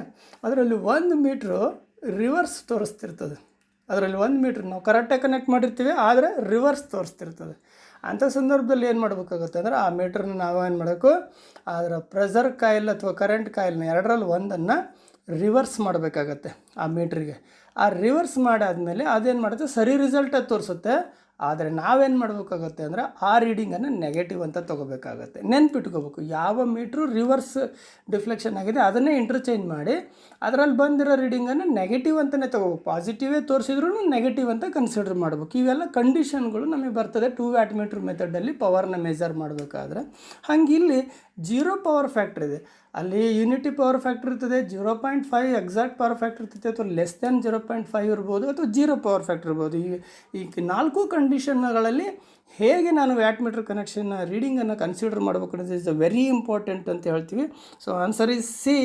ಅದರಲ್ಲಿ 1 ಮೀಟ್ರು ರಿವರ್ಸ್ ತೋರಿಸ್ತಿರ್ತದೆ. ಅದರಲ್ಲಿ 1 ಮೀಟ್ರ್ ನಾವು ಕರೆಕ್ಟಾಗಿ ಕನೆಕ್ಟ್ ಮಾಡಿರ್ತೀವಿ, ಆದರೆ ರಿವರ್ಸ್ ತೋರಿಸ್ತಿರ್ತದೆ. ಅಂಥ ಸಂದರ್ಭದಲ್ಲಿ ಏನು ಮಾಡಬೇಕಾಗುತ್ತೆ ಅಂದರೆ ಆ ಮೀಟ್ರನ್ನ ನಾವೇನು ಮಾಡಬೇಕು, ಅದರ ಪ್ರೆಷರ್ ಕಾಯಿಲ್ ಅಥವಾ ಕರೆಂಟ್ ಕಾಯಿಲ್ನ ಎರಡರಲ್ಲಿ ಒಂದನ್ನು ರಿವರ್ಸ್ ಮಾಡಬೇಕಾಗತ್ತೆ ಆ ಮೀಟ್ರಿಗೆ. ಆ ರಿವರ್ಸ್ ಮಾಡಾದಮೇಲೆ ಅದೇನು ಮಾಡುತ್ತೆ, ಸರಿ ರಿಸಲ್ಟ್ ಅದು ತೋರಿಸುತ್ತೆ. ಆದರೆ ನಾವೇನು ಮಾಡಬೇಕಾಗತ್ತೆ ಅಂದರೆ ಆ ರೀಡಿಂಗನ್ನು ನೆಗೆಟಿವ್ ಅಂತ ತೊಗೋಬೇಕಾಗತ್ತೆ. ನೆನ್ಪಿಟ್ಕೋಬೇಕು, ಯಾವ ಮೀಟ್ರು ರಿವರ್ಸ್ ಡಿಫ್ಲೆಕ್ಷನ್ ಆಗಿದೆ ಅದನ್ನೇ ಇಂಟರ್ಚೇಂಜ್ ಮಾಡಿ ಅದರಲ್ಲಿ ಬಂದಿರೋ ರೀಡಿಂಗನ್ನು ನೆಗೆಟಿವ್ ಅಂತಲೇ ತೊಗೋಬೇಕು. ಪಾಸಿಟಿವೇ ತೋರಿಸಿದ್ರೂ ನೆಗೆಟಿವ್ ಅಂತ ಕನ್ಸಿಡರ್ ಮಾಡಬೇಕು. ಇವೆಲ್ಲ ಕಂಡೀಷನ್ಗಳು ನಮಗೆ ಬರ್ತದೆ 2 ವ್ಯಾಟ್ ಮೀಟ್ರ್ ಮೆಥಡಲ್ಲಿ ಪವರ್ನ ಮೆಜರ್ ಮಾಡಬೇಕಾದ್ರೆ. ಹಂಗೆ ಇಲ್ಲಿ 0 ಪವರ್ ಫ್ಯಾಕ್ಟ್ರ್ ಇದೆ, ಅಲ್ಲಿ ಯೂನಿಟಿ ಪವರ್ ಫ್ಯಾಕ್ಟ್ರ್ ಇರ್ತದೆ, 0.5 ಎಕ್ಸಾಕ್ಟ್ ಪವರ್ ಫ್ಯಾಕ್ಟ್ರ್ ಇರ್ತದೆ, ಅಥವಾ ಲೆಸ್ ದ್ಯಾನ್ 0.5 ಇರ್ಬೋದು, ಅಥವಾ 0 ಪವರ್ ಫ್ಯಾಕ್ಟ್ರ್ ಇರ್ಬೋದು. ಈ 4 ಕಂಡೀಷನ್ಗಳಲ್ಲಿ ಹೇಗೆ ನಾನು ವ್ಯಾಟ್ ಮೀಟ್ರ್ ಕನೆಕ್ಷನ್ ರೀಡಿಂಗನ್ನು ಕನ್ಸಿಡರ್ ಮಾಡಬೇಕು ಅನ್ನೋದು ಇಸ್ ವೆರಿ ಇಂಪಾರ್ಟೆಂಟ್ ಅಂತ ಹೇಳ್ತೀವಿ. So answer is C.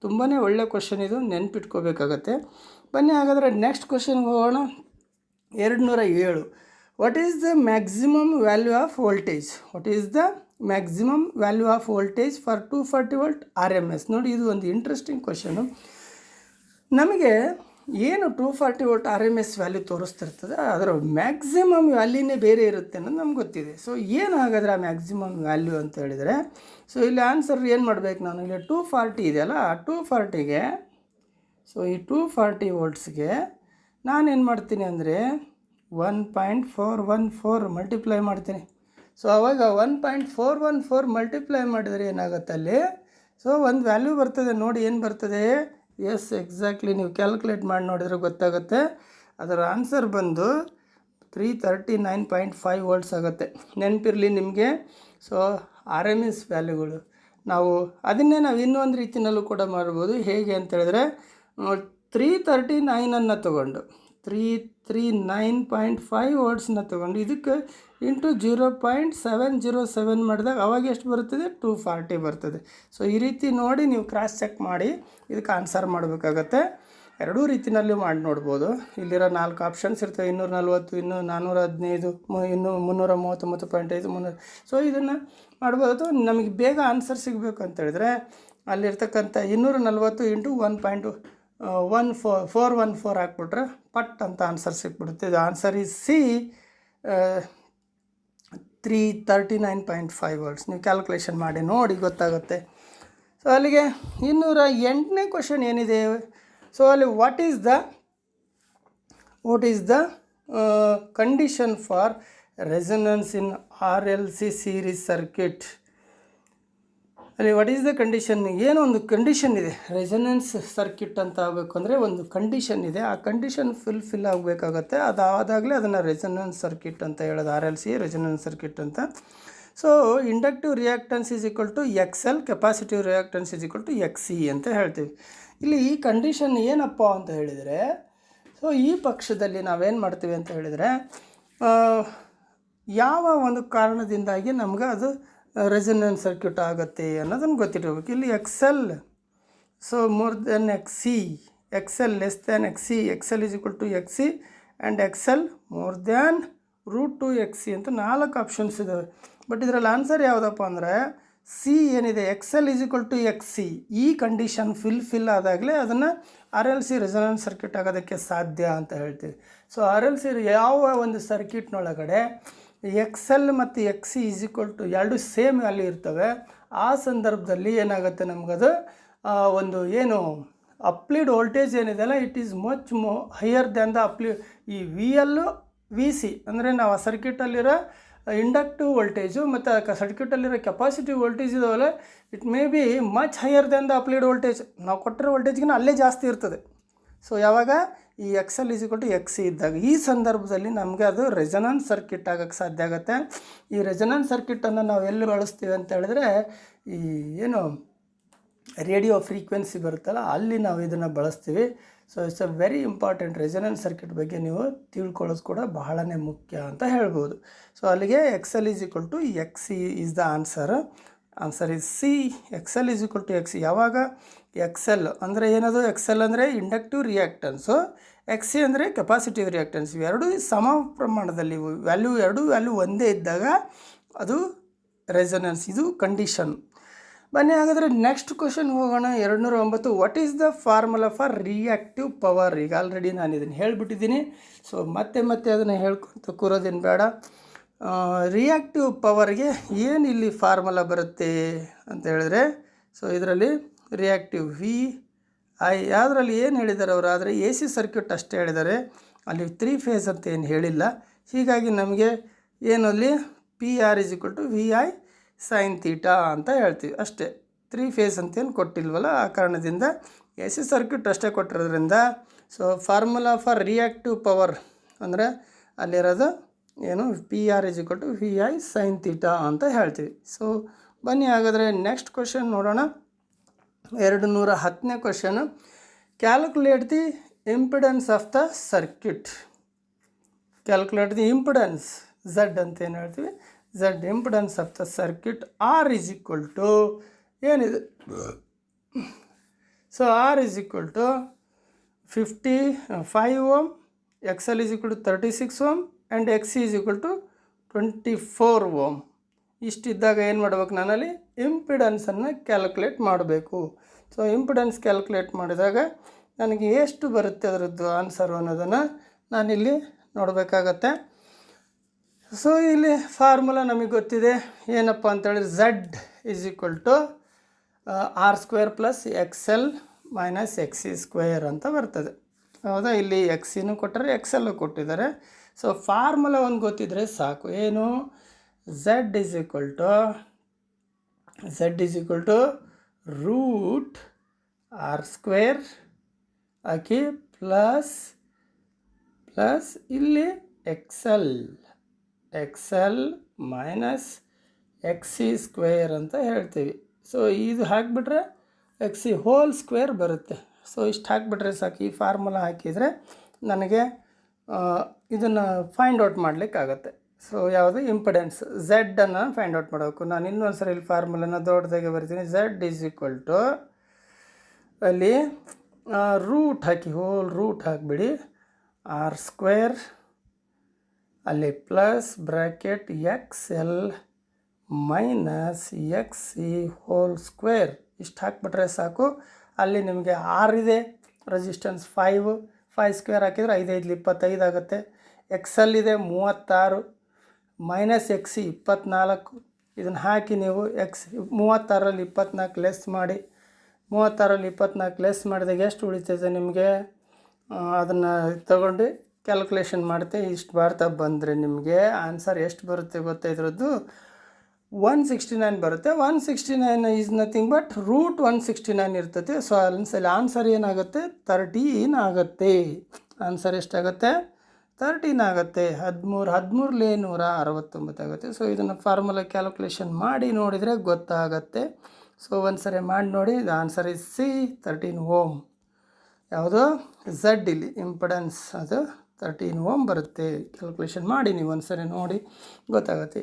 ತುಂಬಾ ಒಳ್ಳೆ ಕ್ವಶನ್ ಇದು, ನೆನ್ಪಿಟ್ಕೋಬೇಕಾಗತ್ತೆ. ಬನ್ನಿ ಹಾಗಾದರೆ ನೆಕ್ಸ್ಟ್ ಕ್ವಶನ್ಗೆ ಹೋಗೋಣ. 207. What is the maximum value of voltage? Maximum value of voltage for 240 volt RMS. ನೋಡಿ, ಇದು ಒಂದು ಇಂಟ್ರೆಸ್ಟಿಂಗ್ ಕ್ವಶನು. ನಮಗೆ ಏನು 240 ವೋಲ್ಟ್ RMS ವ್ಯಾಲ್ಯೂ ತೋರಿಸ್ತಿರ್ತದೆ ಅದರ ಮ್ಯಾಕ್ಸಿಮಮ್ ವ್ಯಾಲ್ಯೂನೇ ಬೇರೆ ಇರುತ್ತೆ ಅನ್ನೋದು ನಮ್ಗೆ ಗೊತ್ತಿದೆ. ಸೊ ಏನು ಹಾಗಾದರೆ ಆ ಮ್ಯಾಕ್ಸಿಮಮ್ ವ್ಯಾಲ್ಯೂ ಅಂತ ಹೇಳಿದರೆ, ಸೊ ಇಲ್ಲಿ ಆನ್ಸರ್ ಏನು ಮಾಡಬೇಕು, ನಾನು ಇಲ್ಲಿ 240 ಇದೆಯಲ್ಲ, ಆ 240ಗೆ, ಸೊ ಈ 240 ವೋಲ್ಟ್ಸ್ಗೆ ನಾನೇನು ಮಾಡ್ತೀನಿ ಅಂದರೆ 1.414 ಮಲ್ಟಿಪ್ಲೈ ಮಾಡ್ತೀನಿ. ಸೊ ಆವಾಗ 1.414 ಮಲ್ಟಿಪ್ಲೈ ಮಾಡಿದರೆ ಏನಾಗುತ್ತೆ ಅಲ್ಲಿ, ಸೊ ಒಂದು ವ್ಯಾಲ್ಯೂ ಬರ್ತದೆ. ನೋಡಿ ಏನು ಬರ್ತದೆ, ಎಸ್ ಎಕ್ಸಾಕ್ಟ್ಲಿ ನೀವು ಕ್ಯಾಲ್ಕುಲೇಟ್ ಮಾಡಿ ನೋಡಿದರೆ ಗೊತ್ತಾಗುತ್ತೆ. ಅದರ ಆನ್ಸರ್ ಬಂದು 339.5 ವೋಲ್ಟ್ಸ್ ಆಗುತ್ತೆ. ನೆನಪಿರಲಿ ನಿಮಗೆ. ಸೊ RMS ವ್ಯಾಲ್ಯೂಗಳು ನಾವು ಅದನ್ನೇ ನಾವು ಇನ್ನೊಂದು ರೀತಿಯಲ್ಲೂ ಕೂಡ ಮಾಡ್ಬೋದು. ಹೇಗೆ ಅಂತ ಹೇಳಿದ್ರೆ 339 ತೊಗೊಂಡು 339.5 ವೋಲ್ಟ್ಸ್ನ ತೊಗೊಂಡು ಇದಕ್ಕೆ ಇಂಟು 0.707 ಮಾಡಿದಾಗ ಅವಾಗ ಎಷ್ಟು ಬರ್ತದೆ, 240 ಬರ್ತದೆ. ಸೊ ಈ ರೀತಿ ನೋಡಿ ನೀವು ಕ್ರಾಸ್ ಚೆಕ್ ಮಾಡಿ ಇದಕ್ಕೆ ಆನ್ಸರ್ ಮಾಡಬೇಕಾಗತ್ತೆ. ಎರಡೂ ರೀತಿಯಲ್ಲಿ ಮಾಡಿ ನೋಡ್ಬೋದು. ಇಲ್ಲಿರೋ 4 ಆಪ್ಷನ್ಸ್ ಇರ್ತವೆ, 240, ಇನ್ನು 415, ಇನ್ನು 339.5, 300. ಸೊ ಇದನ್ನು ಮಾಡ್ಬೋದು. ನಮಗೆ ಬೇಗ ಆನ್ಸರ್ ಸಿಗಬೇಕು ಅಂತ ಹೇಳಿದ್ರೆ ಅಲ್ಲಿರ್ತಕ್ಕಂಥ 240 ಇಂಟು 1.414 ಹಾಕ್ಬಿಟ್ರೆ ಪಟ್ ಅಂತ ಆನ್ಸರ್ ಸಿಕ್ಬಿಡುತ್ತೆ. ಇದು ಆನ್ಸರ್ ಈಸ್ ಸಿ, 339.5 ವೋಲ್ಟ್ಸ್. ನೀವು ಕ್ಯಾಲ್ಕುಲೇಷನ್ ಮಾಡಿ ನೋಡಿ ಗೊತ್ತಾಗುತ್ತೆ. ಸೊ ಅಲ್ಲಿಗೆ 208ನೇ ಕ್ವಶನ್ ಏನಿದೆ, ಸೊ ಅಲ್ಲಿ what is the condition for resonance in RLC series circuit. ಅಲ್ಲಿ ವಾಟ್ ಈಸ್ ದ ಕಂಡೀಷನ್, ಏನೋ ಒಂದು ಕಂಡೀಷನ್ ಇದೆ. ರೆಸೊನೆನ್ಸ್ ಸರ್ಕ್ಯೂಟ್ ಅಂತ ಆಗಬೇಕು ಅಂದರೆ ಒಂದು ಕಂಡೀಷನ್ ಇದೆ, ಆ ಕಂಡೀಷನ್ ಫಿಲ್ ಆಗಬೇಕಾಗತ್ತೆ. ಅದಾದಾಗಲೇ ಅದನ್ನು ರೆಸೊನೆನ್ಸ್ ಸರ್ಕ್ಯೂಟ್ ಅಂತ ಹೇಳೋದು, RLC ರೆಸೊನೆನ್ಸ್ ಸರ್ಕ್ಯೂಟ್ ಅಂತ. So inductive reactance is equal to XL, capacitive reactance is equal to XC ಅಂತ ಹೇಳ್ತೀವಿ. ಇಲ್ಲಿ ಈ ಕಂಡೀಷನ್ ಏನಪ್ಪ ಅಂತ ಹೇಳಿದರೆ, ಸೊ ಈ ಪಕ್ಷದಲ್ಲಿ ನಾವೇನು ಮಾಡ್ತೀವಿ ಅಂತ ಹೇಳಿದರೆ, ಯಾವ ಒಂದು ಕಾರಣದಿಂದಾಗಿ ನಮ್ಗೆ ಅದು ರೆಸೊನೆನ್ಸ್ ಸರ್ಕ್ಯೂಟ್ ಆಗುತ್ತೆ ಅನ್ನೋದನ್ನು ಗೊತ್ತಿರಬೇಕು. ಇಲ್ಲಿ XL so more than XC, XL less than XC, XL is equal to XC and XL more than √2 XC ಅಂತ 4 ಆಪ್ಷನ್ಸ್ ಇದ್ದಾವೆ. ಬಟ್ ಇದರಲ್ಲಿ ಆನ್ಸರ್ ಯಾವುದಪ್ಪ ಅಂದರೆ ಸಿ ಏನಿದೆ, XL is equal to XC. ಈ ಕಂಡೀಷನ್ ಫಿಲ್ ಆದಾಗಲೇ ಅದನ್ನು RLC ರೆಸೊನೆನ್ಸ್ ಸರ್ಕ್ಯೂಟ್ ಆಗೋದಕ್ಕೆ ಸಾಧ್ಯ ಅಂತ ಹೇಳ್ತೀವಿ. ಸೊ RLC ಯಾವ ಒಂದು ಸರ್ಕ್ಯೂಟ್ನೊಳಗಡೆ XL ಮತ್ತು XC ಈಸ್ ಈಕ್ವಲ್ ಟು ಎರಡು ಸೇಮ್ ವ್ಯಾಲ್ಯೂ ಇರ್ತವೆ, ಆ ಸಂದರ್ಭದಲ್ಲಿ ಏನಾಗುತ್ತೆ ನಮಗದು ಒಂದು ಏನು ಅಪ್ಲೈಡ್ ವೋಲ್ಟೇಜ್ ಏನಿದೆಯಲ್ಲ, it is much higher than the ಈ VL VC ಅಂದರೆ ನಾವು ಆ ಸರ್ಕ್ಯೂಟಲ್ಲಿರೋ ಇಂಡಕ್ಟಿವ್ ವೋಲ್ಟೇಜು ಮತ್ತು ಸರ್ಕ್ಯೂಟಲ್ಲಿರೋ ಕೆಪಾಸಿಟಿವ್ ವೋಲ್ಟೇಜ್ ಇದಾವಲ್ಲ, it may be much higher than the applied voltage. ನಾವು ಕೊಟ್ಟಿರೋ ವೋಲ್ಟೇಜ್ಗಿನ ಅಲ್ಲೇ ಜಾಸ್ತಿ ಇರ್ತದೆ. ಸೊ ಯಾವಾಗ ಈ XL = XC ಇದ್ದಾಗ, ಈ ಸಂದರ್ಭದಲ್ಲಿ ನಮಗೆ ಅದು ರೆಸೊನೆನ್ಸ್ ಸರ್ಕ್ಯೂಟ್ ಆಗೋಕ್ಕೆ ಸಾಧ್ಯ ಆಗುತ್ತೆ. ಈ ರೆಸೊನೆನ್ಸ್ ಸರ್ಕ್ಯೂಟನ್ನು ನಾವು ಎಲ್ಲಿ ಬಳಸ್ತೀವಿ ಅಂತ ಹೇಳಿದ್ರೆ, ಈ ಏನು ರೇಡಿಯೋ ಫ್ರೀಕ್ವೆನ್ಸಿ ಬರುತ್ತಲ್ಲ, ಅಲ್ಲಿ ನಾವು ಇದನ್ನು ಬಳಸ್ತೀವಿ. So it's a very important. Resonance circuit ಬಗ್ಗೆ ನೀವು ತಿಳ್ಕೊಳ್ಳೋದು ಕೂಡ ಬಹಳನೇ ಮುಖ್ಯ ಅಂತ ಹೇಳ್ಬೋದು. ಸೊ ಅಲ್ಲಿಗೆ XL = XC is the answer. Answer is C. XL = XC. ಯಾವಾಗ XL ಅಂದರೆ ಏನದು? XL ಅಂದರೆ ಇಂಡಕ್ಟಿವ್ ರಿಯಾಕ್ಟನ್ಸು, XC ಅಂದರೆ ಕೆಪಾಸಿಟಿವ್ ರಿಯಾಕ್ಟನ್ಸ್. ಇವೆರಡೂ ಸಮ ಪ್ರಮಾಣದಲ್ಲಿ ಎರಡೂ ವ್ಯಾಲ್ಯೂ ಒಂದೇ ಇದ್ದಾಗ ಅದು ರೆಸೊನೆನ್ಸ್. ಇದು ಕಂಡೀಷನ್. ಬನ್ನಿ ಹಾಗಾದರೆ ನೆಕ್ಸ್ಟ್ ಕ್ವಶನ್ ಹೋಗೋಣ. 209. What is the formula for reactive power? ಈಗ ಆಲ್ರೆಡಿ ನಾನು ಇದನ್ನು ಹೇಳಿಬಿಟ್ಟಿದ್ದೀನಿ. ಸೊ ಮತ್ತೆ ಅದನ್ನು ಹೇಳ್ಕೊತ ಕೂರೋದೇನು ಬೇಡ. ರಿಯಾಕ್ಟಿವ್ ಪವರ್ಗೆ ಏನು ಇಲ್ಲಿ ಫಾರ್ಮುಲಾ ಬರುತ್ತೆ ಅಂತ ಹೇಳಿದ್ರೆ, ಸೊ ಇದರಲ್ಲಿ ರಿಯಾಕ್ಟಿವ್ VI ಯಾವುದರಲ್ಲಿ ಏನು ಹೇಳಿದ್ದಾರೆ ಅವರು, ಆದರೆ AC ಸರ್ಕ್ಯೂಟ್ ಅಷ್ಟೇ ಹೇಳಿದ್ದಾರೆ, ಅಲ್ಲಿ 3 ಫೇಸ್ ಅಂತ ಏನು ಹೇಳಿಲ್ಲ. ಹೀಗಾಗಿ ನಮಗೆ ಏನಲ್ಲಿ PR = VI sin θ ಅಂತ ಹೇಳ್ತೀವಿ ಅಷ್ಟೇ. 3 ಫೇಸ್ ಅಂತೇನು ಕೊಟ್ಟಿಲ್ವಲ್ಲ, ಆ ಕಾರಣದಿಂದ AC ಸರ್ಕ್ಯೂಟ್ ಅಷ್ಟೇ ಕೊಟ್ಟಿರೋದ್ರಿಂದ so formula for reactive power ಅಂದರೆ ಅಲ್ಲಿರೋದು ಏನು PR = VI sin θ ಅಂತ ಹೇಳ್ತೀವಿ. ಸೊ ಬನ್ನಿ ಹಾಗಾದರೆ ನೆಕ್ಸ್ಟ್ ಕ್ವಶನ್ ನೋಡೋಣ. 210ನೇ question. Calculate the impedance of the circuit. Calculate the impedance Z ಅಂತ ಏನು ಹೇಳ್ತೀವಿ, Z impedance of the circuit. R = ಏನಿದೆ? So R = 55 Ω, XL = 36 Ω and XC = 24 Ω. ಇಷ್ಟಿದ್ದಾಗ ಏನು ಮಾಡಬೇಕು? ನಾನಲ್ಲಿ ಇಂಪಿಡೆನ್ಸನ್ನು ಕ್ಯಾಲ್ಕುಲೇಟ್ ಮಾಡಬೇಕು. ಸೊ ಇಂಪಿಡೆನ್ಸ್ ಕ್ಯಾಲ್ಕುಲೇಟ್ ಮಾಡಿದಾಗ ನನಗೆ ಎಷ್ಟು ಬರುತ್ತೆ ಅದರದ್ದು ಆನ್ಸರು ಅನ್ನೋದನ್ನು ನಾನಿಲ್ಲಿ ನೋಡಬೇಕಾಗತ್ತೆ. ಸೊ ಇಲ್ಲಿ ಫಾರ್ಮುಲಾ ನಮಗೆ ಗೊತ್ತಿದೆ. ಏನಪ್ಪ ಅಂತೇಳಿದ್ರೆ Z R² + XL - XC² ಅಂತ ಬರ್ತದೆ. ಹೌದಾ? ಇಲ್ಲಿ XCನೂ ಕೊಟ್ಟರೆ XL ಕೊಟ್ಟಿದ್ದಾರೆ. ಸೊ ಫಾರ್ಮುಲಾ ಒಂದು ಗೊತ್ತಿದ್ದರೆ ಸಾಕು. ಏನು? Z √R² ಹಾಕಿ ಪ್ಲಸ್ ಇಲ್ಲಿ XL - XC² ಅಂತ ಹೇಳ್ತೀವಿ. ಸೊ ಇದು ಹಾಕಿಬಿಟ್ರೆ XC² ಬರುತ್ತೆ. ಸೊ ಇಷ್ಟು ಹಾಕಿಬಿಟ್ರೆ ಸಾಕು. ಈ ಫಾರ್ಮುಲಾ ಹಾಕಿದರೆ ನನಗೆ ಇದನ್ನು ಫೈಂಡ್ ಔಟ್ ಮಾಡಲಿಕ್ಕಾಗತ್ತೆ. ಸೊ ಯಾವುದು? ಇಂಪಿಡೆನ್ಸ್ Z-ಅನ್ನು ಫೈಂಡ್ ಔಟ್ ಮಾಡಬೇಕು. ನಾನು ಇನ್ನೊಂದು ಸರಿ ಇಲ್ಲಿ ಫಾರ್ಮುಲಾನ ದೊಡ್ಡದಾಗೆ ಬರ್ತೀನಿ. Z ಅಲ್ಲಿ ರೂಟ್ ಹಾಕಿ, ಹೋಲ್ ರೂಟ್ ಹಾಕಿಬಿಡಿ, R² ಅಲ್ಲಿ ಪ್ಲಸ್ ಬ್ರ್ಯಾಕೆಟ್ XL - XC² ಇಷ್ಟು ಹಾಕಿಬಿಟ್ರೆ ಸಾಕು. ಅಲ್ಲಿ ನಿಮಗೆ R ಇದೆ, ರೆಸಿಸ್ಟೆನ್ಸ್ 5² ಹಾಕಿದರೆ 5 5 25 ಆಗುತ್ತೆ. XL ಇದೆ 36 XC 24. ಇದನ್ನು ಹಾಕಿ ನೀವು 36ರಲ್ಲಿ 24 ಲೆಸ್ ಮಾಡಿ. 36ರಲ್ಲಿ 24 ಲೆಸ್ ಮಾಡಿದಾಗ ಎಷ್ಟು ಉಳಿತದೆ ನಿಮಗೆ? ಅದನ್ನು ತಗೊಂಡು ಕ್ಯಾಲ್ಕುಲೇಷನ್ ಮಾಡುತ್ತೆ. ಇಷ್ಟು ಬರ್ತಾ ಬಂದರೆ ನಿಮಗೆ ಆನ್ಸರ್ ಎಷ್ಟು ಬರುತ್ತೆ ಗೊತ್ತಾ? ಇದರದ್ದು 169 ಬರುತ್ತೆ. 169 ಈಸ್ ನಥಿಂಗ್ ಬಟ್ √169 ಇರ್ತದೆ. ಸೊ ಅಲ್ಲಿ ಆನ್ಸರ್ ಏನಾಗುತ್ತೆ? 13 ಆಗುತ್ತೆ. ಆನ್ಸರ್ ಎಷ್ಟಾಗುತ್ತೆ? 13 ಆಗುತ್ತೆ. 13 ಆಗುತ್ತೆ. ಸೊ ಇದನ್ನು ಫಾರ್ಮುಲಾ ಕ್ಯಾಲ್ಕುಲೇಷನ್ ಮಾಡಿ ನೋಡಿದರೆ ಗೊತ್ತಾಗತ್ತೆ. ಸೊ ಒಂದು ಸರಿ ಮಾಡಿ ನೋಡಿ. ಇದು ಆನ್ಸರ್ ಇಸ್ C, 13 Ω. ಯಾವುದು? Z ಇಲ್ಲಿ ಇಂಪಿಡೆನ್ಸ್ ಅದು 13 Ω ಬರುತ್ತೆ. ಕ್ಯಾಲ್ಕುಲೇಷನ್ ಮಾಡಿ ನೀವು ಒಂದು ಸರಿ ನೋಡಿ ಗೊತ್ತಾಗುತ್ತೆ.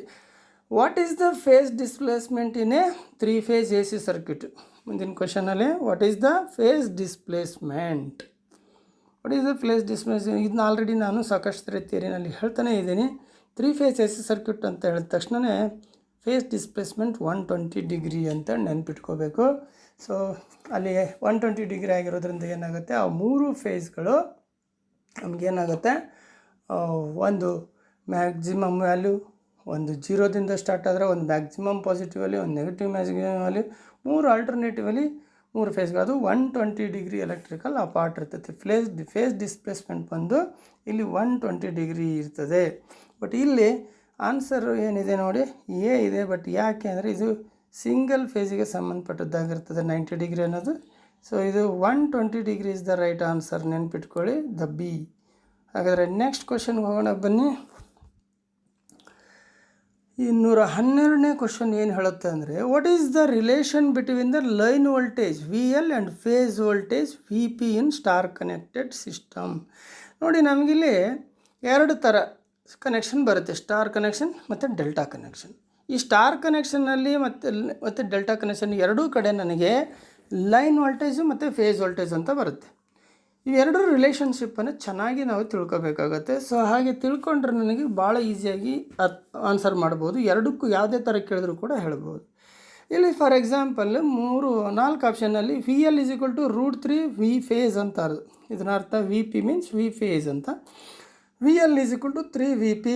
What is the phase displacement in a 3 phase AC circuit? ಮುಂದಿನ ಕ್ವಶನಲ್ಲಿ what is the phase displacement? What is the phase displacement? ಇದನ್ನ ಆಲ್ರೆಡಿ ನಾನು ಸಾಕಷ್ಟು ಥಿಯರಿನಲ್ಲಿ ಹೇಳ್ತಾನೆ ಇದ್ದೀನಿ. 3 ಫೇಸ್ AC ಸರ್ಕ್ಯೂಟ್ ಅಂತ ಹೇಳಿದ ತಕ್ಷಣವೇ ಫೇಸ್ ಡಿಸ್ಪ್ಲೇಸ್ಮೆಂಟ್ 120 ಡಿಗ್ರಿ ಅಂತ ನೆನ್ಪಿಟ್ಕೋಬೇಕು. ಸೊ ಅಲ್ಲಿ 120 ಡಿಗ್ರಿ ಆಗಿರೋದ್ರಿಂದ ಏನಾಗುತ್ತೆ? ಆ 3 ಫೇಸ್ಗಳು ನಮಗೇನಾಗುತ್ತೆ? ಒಂದು ಮ್ಯಾಕ್ಸಿಮಮ್ ವ್ಯಾಲ್ಯೂ, ಒಂದು 0ದಿಂದ ಸ್ಟಾರ್ಟ್ ಆದರೆ ಒಂದು ಮ್ಯಾಕ್ಸಿಮಮ್ ಪಾಸಿಟಿವ್ ವ್ಯಾಲ್ಯೂ, ಒಂದು ನೆಗೆಟಿವ್ ಮ್ಯಾಕ್ಸಿಮಮ್ ವ್ಯಾಲ್ಯೂ, 3 ಆಲ್ಟರ್ನೇಟಿವಲ್ಲಿ 3 ಫೇಸ್ಗಳು. ಅದು 120 ಡಿಗ್ರಿ ಎಲೆಕ್ಟ್ರಿಕಲ್ ಅಪಾರ್ಟ್ ಇರ್ತೈತೆ. ಫೇಸ್ ಡಿಸ್ಪ್ಲೇಸ್ಮೆಂಟ್ ಬಂದು ಇಲ್ಲಿ 120 ಡಿಗ್ರಿ ಇರ್ತದೆ. ಬಟ್ ಇಲ್ಲಿ ಆನ್ಸರು ಏನಿದೆ ನೋಡಿ, ಎ ಇದೆ. ಬಟ್ ಯಾಕೆ ಅಂದರೆ ಇದು ಸಿಂಗಲ್ ಫೇಸಿಗೆ ಸಂಬಂಧಪಟ್ಟದ್ದಾಗಿರ್ತದೆ 90 ಡಿಗ್ರಿ ಅನ್ನೋದು. ಸೊ ಇದು 120 degree is the right answer, ನೆನ್ಪಿಟ್ಕೊಳ್ಳಿ, ದ ಬಿ. ಹಾಗಾದರೆ ನೆಕ್ಸ್ಟ್ ಕ್ವಶನ್ಗೆ ಹೋಗೋಣ ಬನ್ನಿ. 212ನೇ ಕ್ವಶನ್ ಏನು ಹೇಳುತ್ತೆ ಅಂದರೆ, what is the relation between the line voltage VL and phase voltage VP in star connected system? ನೋಡಿ, ನಮಗಿಲ್ಲಿ ಎರಡು ಥರ ಕನೆಕ್ಷನ್ ಬರುತ್ತೆ, ಸ್ಟಾರ್ ಕನೆಕ್ಷನ್ ಮತ್ತು ಡೆಲ್ಟಾ ಕನೆಕ್ಷನ್. ಈ ಸ್ಟಾರ್ ಕನೆಕ್ಷನ್ನಲ್ಲಿ ಮತ್ತು ಡೆಲ್ಟಾ ಕನೆಕ್ಷನ್ ಎರಡೂ ಕಡೆ ನನಗೆ ಲೈನ್ ವೋಲ್ಟೇಜು ಮತ್ತು ಫೇಸ್ ವೋಲ್ಟೇಜ್ ಅಂತ ಬರುತ್ತೆ. ಇವೆರಡರ ರಿಲೇಷನ್ಶಿಪ್ಪನ್ನು ಚೆನ್ನಾಗಿ ನಾವು ತಿಳ್ಕೊಬೇಕಾಗತ್ತೆ. ಸೊ ಹಾಗೆ ತಿಳ್ಕೊಂಡ್ರೆ ನನಗೆ ಭಾಳ ಈಸಿಯಾಗಿ ಆನ್ಸರ್ ಮಾಡ್ಬೋದು. ಎರಡಕ್ಕೂ ಯಾವುದೇ ಥರ ಕೇಳಿದ್ರು ಕೂಡ ಹೇಳ್ಬೋದು. ಇಲ್ಲಿ ಫಾರ್ ಎಕ್ಸಾಂಪಲ್ 4 ಆಪ್ಷನ್ನಲ್ಲಿ VL = √3 V ಫೇಸ್ ಅಂತ, ಇದನ್ನ ಅರ್ಥ VP ಮೀನ್ಸ್ V ಫೇಸ್ ಅಂತ. VL = 3 VP,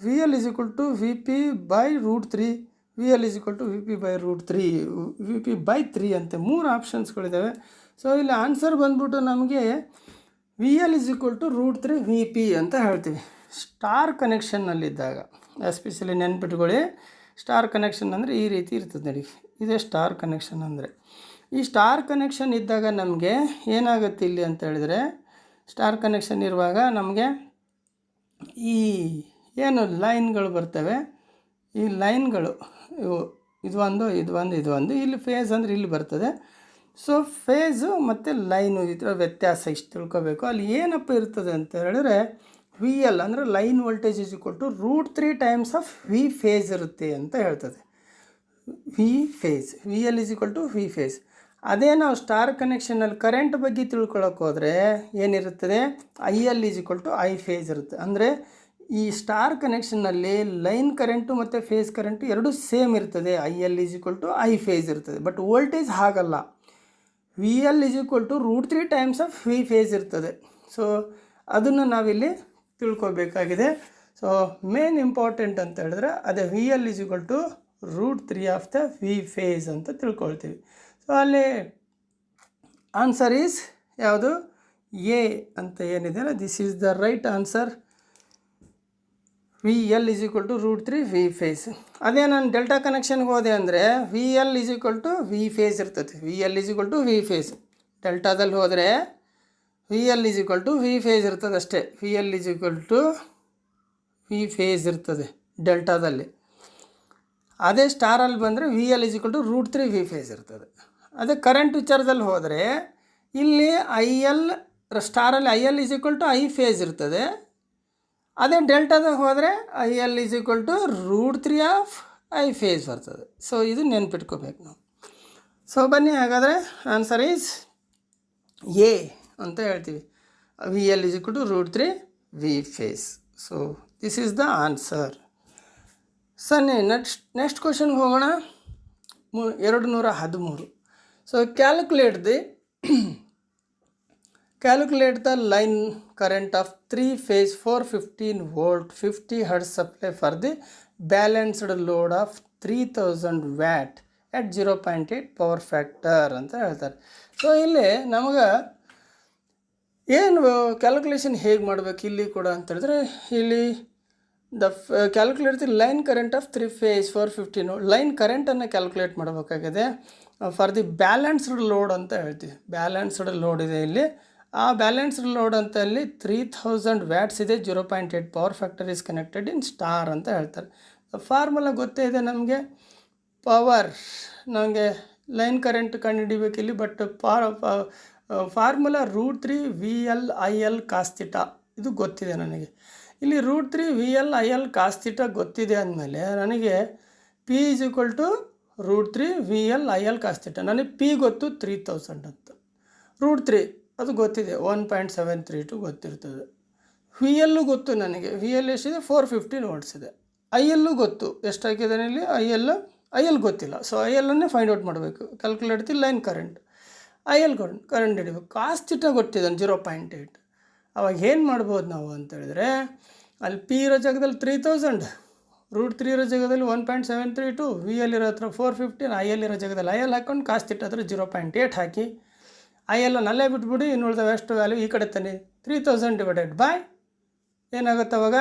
VL = VP by √3, VL = VP by √3, VP by 3 ಅಂತ 3 ಆಪ್ಷನ್ಸ್ಗಳಿದ್ದಾವೆ. ಸೊ ಇಲ್ಲಿ ಆನ್ಸರ್ ಬಂದ್ಬಿಟ್ಟು ನಮಗೆ VL = √3 VP ಅಂತ ಹೇಳ್ತೀವಿ ಸ್ಟಾರ್ ಕನೆಕ್ಷನ್ನಲ್ಲಿದ್ದಾಗ. ಎಸ್ಪೆಷಲಿ ನೆನ್ಪಿಟ್ಕೊಳ್ಳಿ, ಸ್ಟಾರ್ ಕನೆಕ್ಷನ್ ಅಂದರೆ ಈ ರೀತಿ ಇರ್ತದೆ ನೋಡಿ, ಇದೇ ಸ್ಟಾರ್ ಕನೆಕ್ಷನ್ ಅಂದರೆ. ಈ ಸ್ಟಾರ್ ಕನೆಕ್ಷನ್ ಇದ್ದಾಗ ನಮಗೆ ಏನಾಗುತ್ತೆ ಇಲ್ಲಿ ಅಂತ ಹೇಳಿದರೆ, ಸ್ಟಾರ್ ಕನೆಕ್ಷನ್ ಇರುವಾಗ ನಮಗೆ ಈ ಏನು ಲೈನ್ಗಳು ಬರ್ತವೆ, ಈ ಲೈನ್ಗಳು ಇದು ಒಂದು ಇಲ್ಲಿ ಫೇಸ್ ಅಂದರೆ ಇಲ್ಲಿ ಬರ್ತದೆ. ಸೊ ಫೇಸು ಮತ್ತು ಲೈನು ಇದರ ವ್ಯತ್ಯಾಸ ಇಷ್ಟು ತಿಳ್ಕೊಬೇಕು. ಅಲ್ಲಿ ಏನಪ್ಪ ಇರ್ತದೆ ಅಂತ ಹೇಳಿದ್ರೆ, VL ಅಂದರೆ line voltage = √3 times of V phase ಇರುತ್ತೆ ಅಂತ ಹೇಳ್ತದೆ. V phase, VL = V phase. ಅದೇ ನಾವು ಸ್ಟಾರ್ ಕನೆಕ್ಷನಲ್ಲಿ ಕರೆಂಟ್ ಬಗ್ಗೆ ತಿಳ್ಕೊಳ್ಳೋಕೆ ಹೋದರೆ ಏನಿರುತ್ತದೆ, IL = I ಫೇಸ್ ಇರುತ್ತೆ. ಅಂದರೆ ಈ ಸ್ಟಾರ್ ಕನೆಕ್ಷನ್ನಲ್ಲಿ ಲೈನ್ ಕರೆಂಟು ಮತ್ತು ಫೇಸ್ ಕರೆಂಟು ಎರಡೂ ಸೇಮ್ ಇರ್ತದೆ. IL = I ಫೇಸ್ ಇರ್ತದೆ. ಬಟ್ ವೋಲ್ಟೇಜ್ ಹಾಗಲ್ಲ, VL = √3 times of V phase ಇರ್ತದೆ. ಸೊ ಅದನ್ನು ನಾವಿಲ್ಲಿ ತಿಳ್ಕೊಬೇಕಾಗಿದೆ. ಸೊ ಮೇನ್ ಇಂಪಾರ್ಟೆಂಟ್ ಅಂತ ಹೇಳಿದ್ರೆ ಅದೇ VL = √3 of the V phase ಅಂತ ತಿಳ್ಕೊಳ್ತೀವಿ. ಸೊ ಅಲ್ಲಿ ಆನ್ಸರ್ ಈಸ್ ಯಾವುದು, ಎ ಅಂತ ಏನಿದೆ, this is the right answer. VL = √3 V phase. ಅದೇ ನಾನು ಡೆಲ್ಟಾ ಕನೆಕ್ಷನ್ಗೆ ಹೋದೆ ಅಂದರೆ VL = V ಫೇಸ್ ಇರ್ತದೆ. VL = V phase. ಡೆಲ್ಟಾದಲ್ಲಿ ಹೋದರೆ VL = V ಫೇಸ್ ಇರ್ತದೆ ಅಷ್ಟೇ. VL = V ಫೇಸ್ ಇರ್ತದೆ ಡೆಲ್ಟಾದಲ್ಲಿ. ಅದೇ ಸ್ಟಾರಲ್ಲಿ ಬಂದರೆ VL = √3 V ಫೇಸ್ ಇರ್ತದೆ. ಅದೇ ಕರೆಂಟ್ ವಿಚಾರದಲ್ಲಿ ಹೋದರೆ ಇಲ್ಲಿ ಸ್ಟಾರಲ್ಲಿ IL = I ಫೇಸ್ ಇರ್ತದೆ. ಅದೇ ಡೆಲ್ಟಾದಾಗ ಹೋದರೆ IL = √3 ಆಫ್ I ಫೇಸ್ ಬರ್ತದೆ. ಸೊ ಇದು ನೆನ್ಪಿಟ್ಕೋಬೇಕು ನಾವು. ಸೊ ಬನ್ನಿ, ಹಾಗಾದರೆ ಆನ್ಸರ್ ಈಸ್ ಎ ಅಂತ ಹೇಳ್ತೀವಿ. VL = √3 V phase. So this is the answer. ಸನ್ನಿ ನೆಕ್ಸ್ಟ್ ಕ್ವಶನ್ಗೆ ಹೋಗೋಣ. 213. So calculate the line current of 3-phase 415 volt 50 Hz supply for the balanced load of 3000 watt at 0.8 power factor ಅಂತ ಹೇಳ್ತಾರೆ. So ಇಲ್ಲಿ ನಮಗೆ ಏನು ಕ್ಯಾಲ್ಕುಲೇಷನ್ ಹೇಗೆ ಮಾಡಬೇಕು ಇಲ್ಲಿ ಕೂಡ ಅಂತ ಹೇಳಿದ್ರೆ, ಇಲ್ಲಿ calculate the line current of 3-phase 415 line ಕರೆಂಟನ್ನು ಕ್ಯಾಲ್ಕುಲೇಟ್ ಮಾಡಬೇಕಾಗಿದೆ ಫಾರ್ ದಿ ಬ್ಯಾಲೆನ್ಸ್ಡ್ ಲೋಡ್ ಅಂತ ಹೇಳ್ತೀವಿ. ಬ್ಯಾಲೆನ್ಸ್ಡ್ ಲೋಡ್ ಇದೆ ಇಲ್ಲಿ. ಆ ಬ್ಯಾಲೆನ್ಸ್ಡ್ ಲೋಡ್ ಅಂತ ಅಲ್ಲಿ 3000 ವ್ಯಾಟ್ಸ್ ಇದೆ, 0.8 power factor is connected in star ಅಂತ ಹೇಳ್ತಾರೆ. ಫಾರ್ಮುಲಾ ಗೊತ್ತೇ ಇದೆ ನಮಗೆ. ಪವರ್ ನನಗೆ ಲೈನ್ ಕರೆಂಟ್ ಕಂಡುಹಿಡಿಬೇಕು ಇಲ್ಲಿ, but formula √3 VL IL cos θ ಇದು ಗೊತ್ತಿದೆ ನನಗೆ. ಇಲ್ಲಿ √3 VL IL cos θ ಗೊತ್ತಿದೆ ಅಂದಮೇಲೆ ನನಗೆ P = √3 VL IL cos θ. ನನಗೆ P ಗೊತ್ತು 3000 ಅಂತ, √3 ಅದು ಗೊತ್ತಿದೆ 1.732 ಗೊತ್ತಿರ್ತದೆ. VL ಗೊತ್ತು ನನಗೆ, VL ಎಷ್ಟಿದೆ 415 ವೋಲ್ಟ್ಸ್ ಇದೆ. IL ಗೊತ್ತು ಎಷ್ಟಾಕಿದ್ದಾನೆ ಇಲ್ಲಿ, IL ಗೊತ್ತಿಲ್ಲ. ಸೊ IL ಫೈಂಡ್ ಔಟ್ ಮಾಡಬೇಕು. Calculate the line current, IL current ಹಿಡಿಬೇಕು. ಕಾಸ್ ಥೀಟಾ ಗೊತ್ತಿದ್ದಾನೆ 0.8. ಅವಾಗ ಏನು ಮಾಡ್ಬೋದು ನಾವು ಅಂತ ಹೇಳಿದ್ರೆ, ಅಲ್ಲಿ P ಇರೋ ಜಾಗದಲ್ಲಿ 3000, √3 ಇರೋ ಜಾಗದಲ್ಲಿ 1.732, VL ಇರೋ ಹತ್ರ 415, IL ಇರೋ ಜಾಗದಲ್ಲಿ IL ಹಾಕ್ಕೊಂಡು ಕಾಸ್ ಥೀಟಾ ಹತ್ರ 0.8 ಹಾಕಿ IL ನಲ್ಲೇ ಬಿಟ್ಬಿಡಿ, ಇನ್ನು ಉಳಿದ ಎಷ್ಟು ವ್ಯಾಲ್ಯೂ ಈ ಕಡೆ ತಾನೆ 3000 ಡಿವೈಡೆಡ್ ಬೈ ಏನಾಗುತ್ತೆ ಅವಾಗ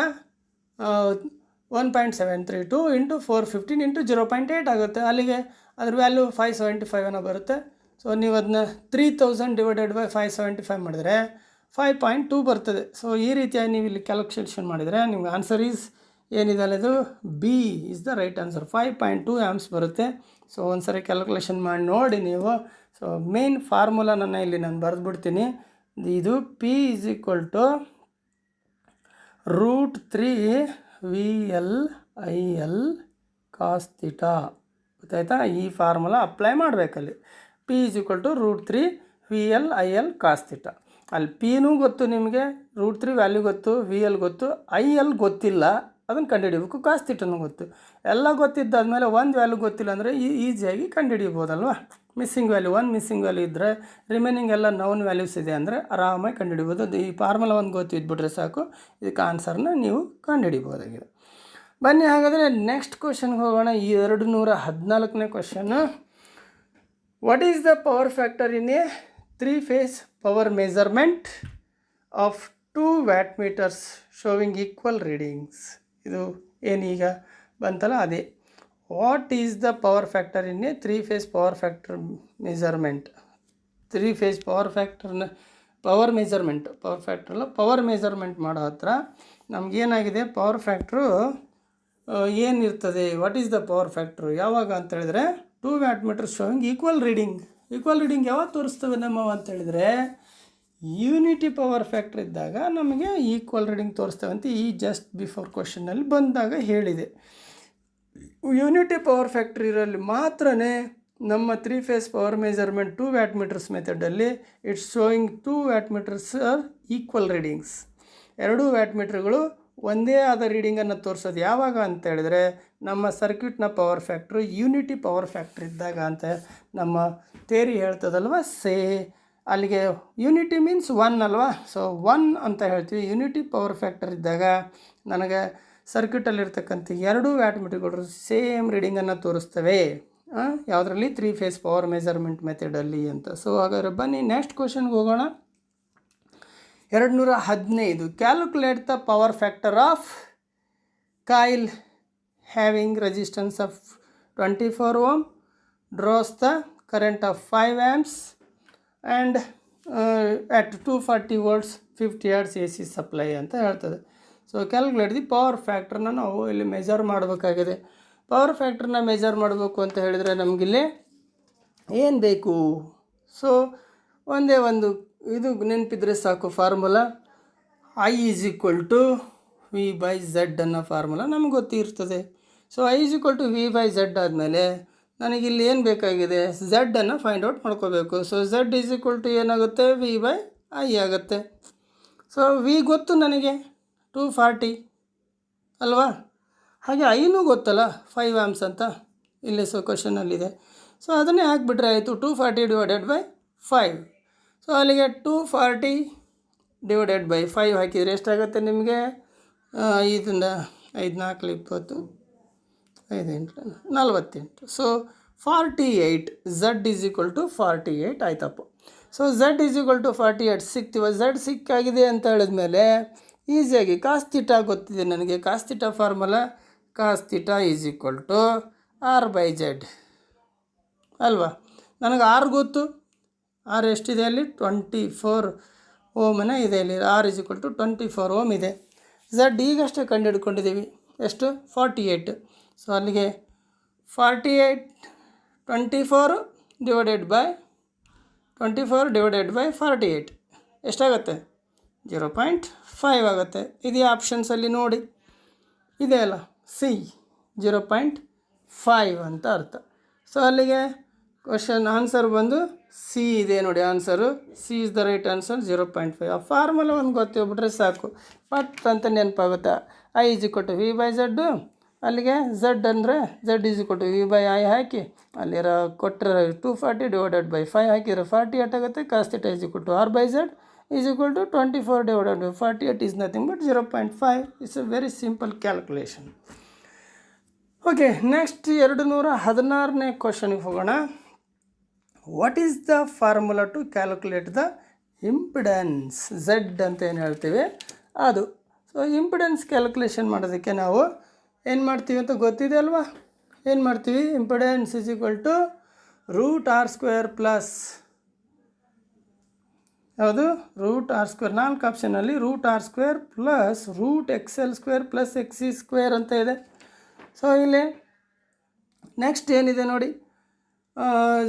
1.732 × 415 × 0.8 ಆಗುತ್ತೆ. ಅಲ್ಲಿಗೆ ಅದ್ರ ವ್ಯಾಲ್ಯೂ 575 ಬರುತ್ತೆ. ಸೊ ನೀವು ಅದನ್ನ 3000 ಡಿವೈಡೆಡ್ ಬೈ 575 ಮಾಡಿದರೆ 5.2 ಬರ್ತದೆ. ಸೊ ಈ ರೀತಿಯಾಗಿ ನೀವು ಇಲ್ಲಿ ಕ್ಯಾಲ್ಕುಲೇಷನ್ ಮಾಡಿದರೆ ನಿಮ್ಗೆ ಆನ್ಸರ್ ಈಸ್ ಏನಿದೆ ಇದು B is the right answer. 5.2 amps ಬರುತ್ತೆ. ಸೊ ಒಂದ್ಸರಿ ಕ್ಯಾಲ್ಕುಲೇಷನ್ ಮಾಡಿ ನೋಡಿ ನೀವು. ಸೊ ಮೇನ್ ಫಾರ್ಮುಲಾ ಇಲ್ಲಿ ನಾನು ಬರೆದ್ಬಿಡ್ತೀನಿ. ಇದು P is equal to √3 VL/IL cos theta. ಗೊತ್ತಾಯ್ತಾ? ಈ ಫಾರ್ಮುಲಾ ಅಪ್ಲೈ ಮಾಡಬೇಕಲ್ಲಿ. P is equal to √3 VL/IL cos theta. ಅಲ್ಲಿ ಪಿನೂ ಗೊತ್ತು ನಿಮಗೆ, √3 ವ್ಯಾಲ್ಯೂ ಗೊತ್ತು, VL ಗೊತ್ತು, IL ಗೊತ್ತಿಲ್ಲ, ಅದನ್ನು ಕಂಡುಹಿಡಿಬೇಕು. ಕಾಸ್ ಥೀಟನೂ ಗೊತ್ತು. ಎಲ್ಲ ಗೊತ್ತಿದ್ದಾದಮೇಲೆ ಒಂದು ವ್ಯಾಲ್ಯೂ ಗೊತ್ತಿಲ್ಲ ಅಂದರೆ ಈಸಿಯಾಗಿ ಕಂಡುಹಿಡಿಬೋದಲ್ವ. ಮಿಸ್ಸಿಂಗ್ ವ್ಯಾಲ್ಯೂ 1 ಮಿಸ್ಸಿಂಗ್ ವ್ಯಾಲ್ಯೂ ಇದ್ದರೆ ರಿಮೈನಿಂಗ್ ಎಲ್ಲ ನೌನ್ ವ್ಯಾಲ್ಯೂಸ್ ಇದೆ ಅಂದರೆ ಆರಾಮಾಗಿ ಕಂಡುಹಿಡಿಬೋದು. ಅದು ಈ ಫಾರ್ಮುಲಾ ಒಂದು ಗೊತ್ತಿದ್ಬಿಟ್ರೆ ಸಾಕು, ಇದಕ್ಕೆ ಆನ್ಸರ್ನ ನೀವು ಕಂಡುಹಿಡಿಬೋದಾಗಿದೆ. ಬನ್ನಿ ಹಾಗಾದರೆ ನೆಕ್ಸ್ಟ್ ಕ್ವಶನ್ಗೆ ಹೋಗೋಣ. ಈ 214ನೇ question. What is the power factor in a 3-phase power measurement of 2 watt meters showing equal readings? ಇದು ಏನೀಗ ಬಂತಲ್ಲ ಅದೇ. What is the power factor in a 3-phase power factor measurement? 3-phase power ಫ್ಯಾಕ್ಟರ್ನ power measurement ಮಾಡೋ ಹತ್ರ ನಮಗೇನಾಗಿದೆ, power factor ಏನಿರ್ತದೆ, what is the power factor ಯಾವಾಗ ಅಂತ ಹೇಳಿದ್ರೆ 2 watt meter showing equal reading ಯಾವಾಗ ತೋರಿಸ್ತವೆ ನಮ್ಮವು ಅಂತ ಹೇಳಿದರೆ ಯೂನಿಟಿ ಪವರ್ ಫ್ಯಾಕ್ಟ್ರ್ ಇದ್ದಾಗ ನಮಗೆ ಈಕ್ವಲ್ ರೀಡಿಂಗ್ ತೋರಿಸ್ತವೆ ಅಂತ ಈ ಜಸ್ಟ್ ಬಿಫೋರ್ ಕ್ವಶನ್ನಲ್ಲಿ ಬಂದಾಗ ಹೇಳಿದೆ. ಯೂನಿಟಿ ಪವರ್ ಫ್ಯಾಕ್ಟ್ರಿ ಇರೋಲ್ಲಿ ಮಾತ್ರ ನಮ್ಮ 3-phase power measurement 2 watt meters ಮೆಥಡಲ್ಲಿ it's showing 2 watt meters are equal readings. 2 ವ್ಯಾಟ್ ಮೀಟ್ರ್ಗಳು ಒಂದೇ ಆದ ರೀಡಿಂಗನ್ನು ತೋರಿಸೋದು ಯಾವಾಗ ಅಂತ ಹೇಳಿದ್ರೆ ನಮ್ಮ ಸರ್ಕ್ಯೂಟ್ನ power factor unity power factor ಇದ್ದಾಗ ಅಂತ ನಮ್ಮ ಥಿಯರಿ ಹೇಳ್ತದಲ್ವ. ಅಲ್ಲಿಗೆ ಯೂನಿಟಿ ಮೀನ್ಸ್ 1 ಅಲ್ವಾ. ಸೊ 1 ಅಂತ ಹೇಳ್ತೀವಿ. ಯೂನಿಟಿ ಪವರ್ ಫ್ಯಾಕ್ಟರ್ ಇದ್ದಾಗ ನನಗೆ ಸರ್ಕ್ಯೂಟಲ್ಲಿರ್ತಕ್ಕಂಥ 2 ವ್ಯಾಟ್ ಮೀಟರ್ಗಳು ಸೇಮ್ ರೀಡಿಂಗನ್ನು ತೋರಿಸ್ತವೆ. ಯಾವುದರಲ್ಲಿ 3-phase ಪವರ್ ಮೆಜರ್ಮೆಂಟ್ ಮೆಥಡಲ್ಲಿ ಅಂತ. ಸೊ ಹಾಗಾದ್ರೆ ಬನ್ನಿ ನೆಕ್ಸ್ಟ್ ಕ್ವಶನ್ಗೆ ಹೋಗೋಣ. 215. Calculate the power factor of coil having resistance of 24 ohm, draws the current off 5 amps and at 240 volts 50 hertz AC supply ಅಂತ ಹೇಳ್ತದೆ. ಸೊ ಕ್ಯಾಲ್ಕುಲೇಟ್ ದಿ ಪವರ್ ಫ್ಯಾಕ್ಟ್ರನ್ನ ನಾವು ಇಲ್ಲಿ ಮೆಜರ್ ಮಾಡಬೇಕಾಗಿದೆ. ಪವರ್ ಫ್ಯಾಕ್ಟ್ರನ್ನ ಮೆಜರ್ ಮಾಡಬೇಕು ಅಂತ ಹೇಳಿದರೆ ನಮಗಿಲ್ಲಿ ಏನು ಬೇಕು? ಸೊ ಒಂದೇ ಒಂದು ಇದು ನೆನಪಿದ್ರೆ ಸಾಕು formula. I is equal to V/Z ಅನ್ನೋ ಫಾರ್ಮುಲಾ ನಮ್ಗೆ ಗೊತ್ತಿರ್ತದೆ. So I is equal to V/Z ಆದಮೇಲೆ ನನಗಿಲ್ಲಿ ಏನು ಬೇಕಾಗಿದೆ, ಝೆಡ್ಡನ್ನು ಫೈಂಡ್ ಔಟ್ ಮಾಡ್ಕೋಬೇಕು. So Z is equal to ಏನಾಗುತ್ತೆ, V/I ಆಗುತ್ತೆ. ಸೊ V ಗೊತ್ತು ನನಗೆ 240 ಅಲ್ವಾ, ಹಾಗೆ ಐನೂ ಗೊತ್ತಲ್ಲ 5 amps ಅಂತ ಇಲ್ಲಿ ಸೊ ಕ್ವಶನಲ್ಲಿದೆ. ಸೊ ಅದನ್ನೇ ಹಾಕಿಬಿಟ್ರೆ ಆಯಿತು, 240 ಡಿವೈಡೆಡ್ ಬೈ 5. ಸೊ ಅಲ್ಲಿಗೆ 240 ಡಿವೈಡೆಡ್ ಬೈ 5 ಹಾಕಿದರೆ ಎಷ್ಟಾಗುತ್ತೆ ನಿಮಗೆ? 5 4 20 5 8 48. So 48. Z is equal to 48 ಆಯ್ತಪ್ಪ. So Z is equal to 48 ಸಿಕ್ತಿವ. Z ಸಿಕ್ಕಾಗಿದೆ ಅಂತ ಹೇಳಿದ್ಮೇಲೆ ಈಸಿಯಾಗಿ ಕಾಸ್ ಥೀಟಾ ಗೊತ್ತಿದೆ ನನಗೆ. Cos theta formula cos theta is equal to R/Z ಅಲ್ವಾ. ನನಗೆ ಆರ್ ಗೊತ್ತು. ಆರ್ ಎಷ್ಟಿದೆ ಅಲ್ಲಿ? 24 ohm ಇದೆ ಇಲ್ಲಿ. R is equal to 24 ohm ಇದೆ. Z ಈಗಷ್ಟೇ ಕಂಡು ಹಿಡ್ಕೊಂಡಿದ್ದೀವಿ. ಎಷ್ಟು? 48. ಸೊ ಅಲ್ಲಿಗೆ 48 24 ಡಿವೈಡೆಡ್ ಬೈ 48 ಎಷ್ಟಾಗುತ್ತೆ? 0.5 ಆಗುತ್ತೆ. ಇದೇ ಆಪ್ಷನ್ಸಲ್ಲಿ ನೋಡಿ ಇದೆ ಅಲ್ಲ, ಸಿ 0.5 ಅಂತ ಅರ್ಥ. ಸೊ ಅಲ್ಲಿಗೆ ಕ್ವಶನ್ ಆನ್ಸರ್ ಬಂದು ಸಿ ಇದೆ ನೋಡಿ. Answer C is the right answer, 0.5. ಆ ಫಾರ್ಮುಲಾ ಒಂದು ಗೊತ್ತಿಬಿಟ್ರೆ ಸಾಕು, ಪಟ್ ಅಂತ ನೆನಪಾಗುತ್ತೆ. I is equal to V/Z. ಅಲ್ಲಿಗೆ Z ಅಂದರೆ Z is equal to V/I ಹಾಕಿ ಅಲ್ಲಿರೋ ಕೊಟ್ಟರೆ 240 ಡಿವೈಡೆಡ್ ಬೈ 5 ಹಾಕಿದರೆ 48 ಆಗುತ್ತೆ. Cos theta is equal to R/Z is equal to 24 divided by 48 is nothing but 0.5. It's a very simple calculation. Okay, next 216ನೇ ಕ್ವಶನ್ಗೆ ಹೋಗೋಣ. What is the formula to calculate the impedance? Z ಅಂತ ಏನು ಹೇಳ್ತೀವಿ ಅದು. So impedance calculation ಮಾಡೋದಕ್ಕೆ ನಾವು ಏನು ಮಾಡ್ತೀವಿ ಅಂತ ಗೊತ್ತಿದೆ ಅಲ್ವಾ. ಏನು ಮಾಡ್ತೀವಿ? Impedance is equal to root R square plus ಯಾವುದು ರೂಟ್ ಆರ್ ಸ್ಕ್ವೇರ್, 4 ಆಪ್ಷನಲ್ಲಿ root R square plus root X L square plus X C square ಅಂತ ಇದೆ. ಸೊ ಇಲ್ಲಿ ನೆಕ್ಸ್ಟ್ ಏನಿದೆ ನೋಡಿ,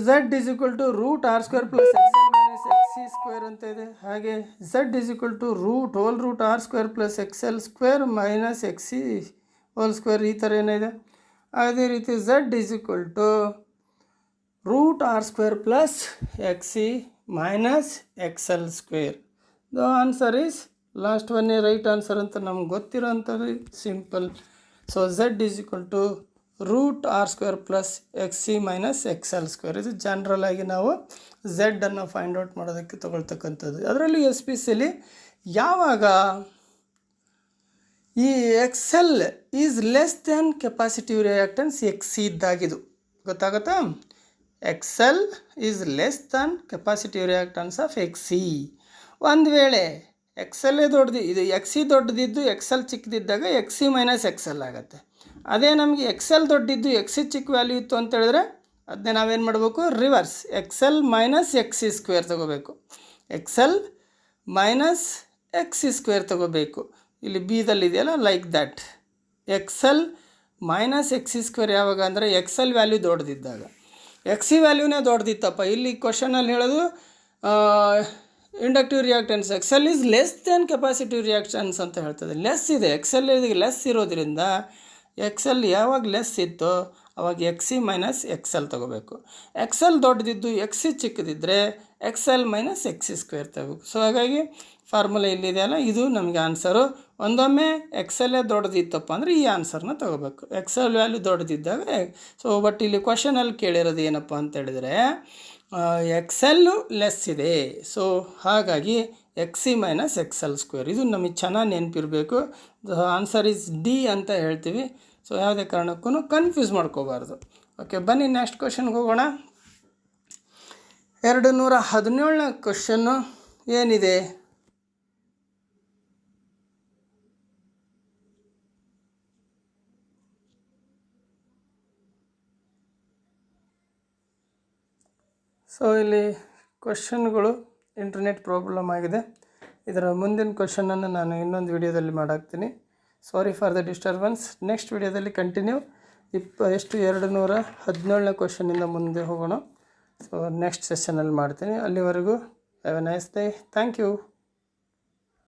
Z is equal to root R square plus X L minus X C square ಅಂತ ಇದೆ. ಹಾಗೆ Z is equal to whole root R square plus X L square minus X C whole square, ಈ ಥರ ಏನಿದೆ. ಅದೇ ರೀತಿ Z is equal to root R square plus X C minus X L square. The answer is last one right answer ಅಂತ ನಮ್ಗೆ ಗೊತ್ತಿರೋ ಅಂಥದ್ದು simple. So Z is equal to root R square plus X C minus X L square. ಇದು general ಆಗಿ ನಾವು ಝೆಡ್ಡನ್ನು find out ಮಾಡೋದಕ್ಕೆ ತಗೊಳ್ತಕ್ಕಂಥದ್ದು. ಅದರಲ್ಲಿ especially ಯಾವಾಗ ಈ X L is less than capacitive reactance X C ಇದ್ದಾಗಿದು ಗೊತ್ತಾಗುತ್ತಾ. X L is less than capacitive reactance of X C. ಒಂದು ವೇಳೆ ಎಕ್ಸ್ ಎಲ್ಲೇ ದೊಡ್ಡದು, ಇದು ಎಕ್ಸ್ ಸಿ ದೊಡ್ಡದಿದ್ದು ಎಕ್ಸ್ ಎಲ್ ಚಿಕ್ಕದಿದ್ದಾಗ X C minus X L ಆಗುತ್ತೆ. ಅದೇ ನಮಗೆ ಎಕ್ಸ್ ಎಲ್ ದೊಡ್ಡಿದ್ದು ಎಕ್ಸ್ ಸಿ ಚಿಕ್ಕ ವ್ಯಾಲ್ಯೂ ಇತ್ತು ಅಂತ ಹೇಳಿದ್ರೆ ಅದನ್ನೇ ನಾವೇನು ಮಾಡಬೇಕು, reverse X L minus X C square ತೊಗೋಬೇಕು. X L minus X C square ತೊಗೋಬೇಕು. ಇಲ್ಲಿ ಬೀದಲ್ಲಿದೆಯಲ್ಲ like that. X L minus X C square ಯಾವಾಗ ಅಂದರೆ ಎಕ್ಸ್ ಎಲ್ ವ್ಯಾಲ್ಯೂ ದೊಡ್ಡದಿದ್ದಾಗ. ಎಕ್ಸ್ ಸಿ ವ್ಯಾಲ್ಯೂನೇ ದೊಡ್ಡದಿತ್ತಪ್ಪ, ಇಲ್ಲಿ ಕ್ವಶನಲ್ಲಿ ಹೇಳೋದು inductive reactance X L is less than capacitive reactance ಅಂತ ಹೇಳ್ತದೆ. ಲೆಸ್ ಇದೆ, ಎಕ್ಸ್ ಎಲ್ ಲೆಸ್ ಇರೋದ್ರಿಂದ ಎಕ್ಸ್ ಎಲ್ ಯಾವಾಗ ಲೆಸ್ ಇತ್ತೋ ಅವಾಗ X C minus X L ತೊಗೋಬೇಕು. ಎಕ್ಸ್ ಎಲ್ ದೊಡ್ಡದಿದ್ದು ಎಕ್ಸ್ ಸಿ ಚಿಕ್ಕದಿದ್ದರೆ X L minus X C square ತಗೋಬೇಕು. ಸೊ ಹಾಗಾಗಿ ಫಾರ್ಮುಲಾ ಇಲ್ಲಿದೆಯಲ್ಲ, ಇದು ನಮಗೆ ಆನ್ಸರು. ಒಂದೊಮ್ಮೆ ಎಕ್ಸ್ ಎಲ್ಲೇ ದೊಡ್ಡದಿತ್ತಪ್ಪ ಅಂದರೆ ಈ ಆನ್ಸರ್ನ ತೊಗೋಬೇಕು. ಎಕ್ಸ್ ಎಲ್ ವ್ಯಾಲ್ಯೂ ದೊಡ್ಡದಿದ್ದಾಗ. ಸೊ ಬಟ್ ಇಲ್ಲಿ ಕ್ವಶನಲ್ಲಿ ಕೇಳಿರೋದು ಏನಪ್ಪ ಅಂತ ಹೇಳಿದರೆ ಎಕ್ಸ್ ಎಲ್ಲು ಲೆಸ್ ಇದೆ. ಸೊ ಹಾಗಾಗಿ X C minus X L square, ಇದು ನಮಗೆ ಚೆನ್ನಾಗಿ ನೆನಪಿರಬೇಕು. ದ ಆನ್ಸರ್ ಈಸ್ ಡಿ ಅಂತ ಹೇಳ್ತೀವಿ. ಸೊ ಯಾವುದೇ ಕಾರಣಕ್ಕೂ ಕನ್ಫ್ಯೂಸ್ ಮಾಡ್ಕೋಬಾರ್ದು. ಓಕೆ, ಬನ್ನಿ ನೆಕ್ಸ್ಟ್ ಕ್ವಶನ್ಗೆ ಹೋಗೋಣ. 217ನೇ ಕ್ವಶನ್ನು ಏನಿದೆ, ಸೊ ಇಲ್ಲಿ ಕ್ವಶನ್ಗಳು ಇಂಟರ್ನೆಟ್ ಪ್ರಾಬ್ಲಮ್ ಆಗಿದೆ. ಇದರ ಮುಂದಿನ ಕ್ವಶನನ್ನು ನಾನು ಇನ್ನೊಂದು ವಿಡಿಯೋದಲ್ಲಿ ಮಾಡಾಕ್ತೀನಿ. Sorry for the disturbance. Next ವಿಡಿಯೋದಲ್ಲಿ ಕಂಟಿನ್ಯೂ 217ನೇ ಕ್ವಶನಿಂದ ಮುಂದೆ ಹೋಗೋಣ. ಸೊ ನೆಕ್ಸ್ಟ್ ಸೆಷನಲ್ಲಿ ಮಾಡ್ತೀನಿ. ಅಲ್ಲಿವರೆಗೂ have a nice day. Thank you.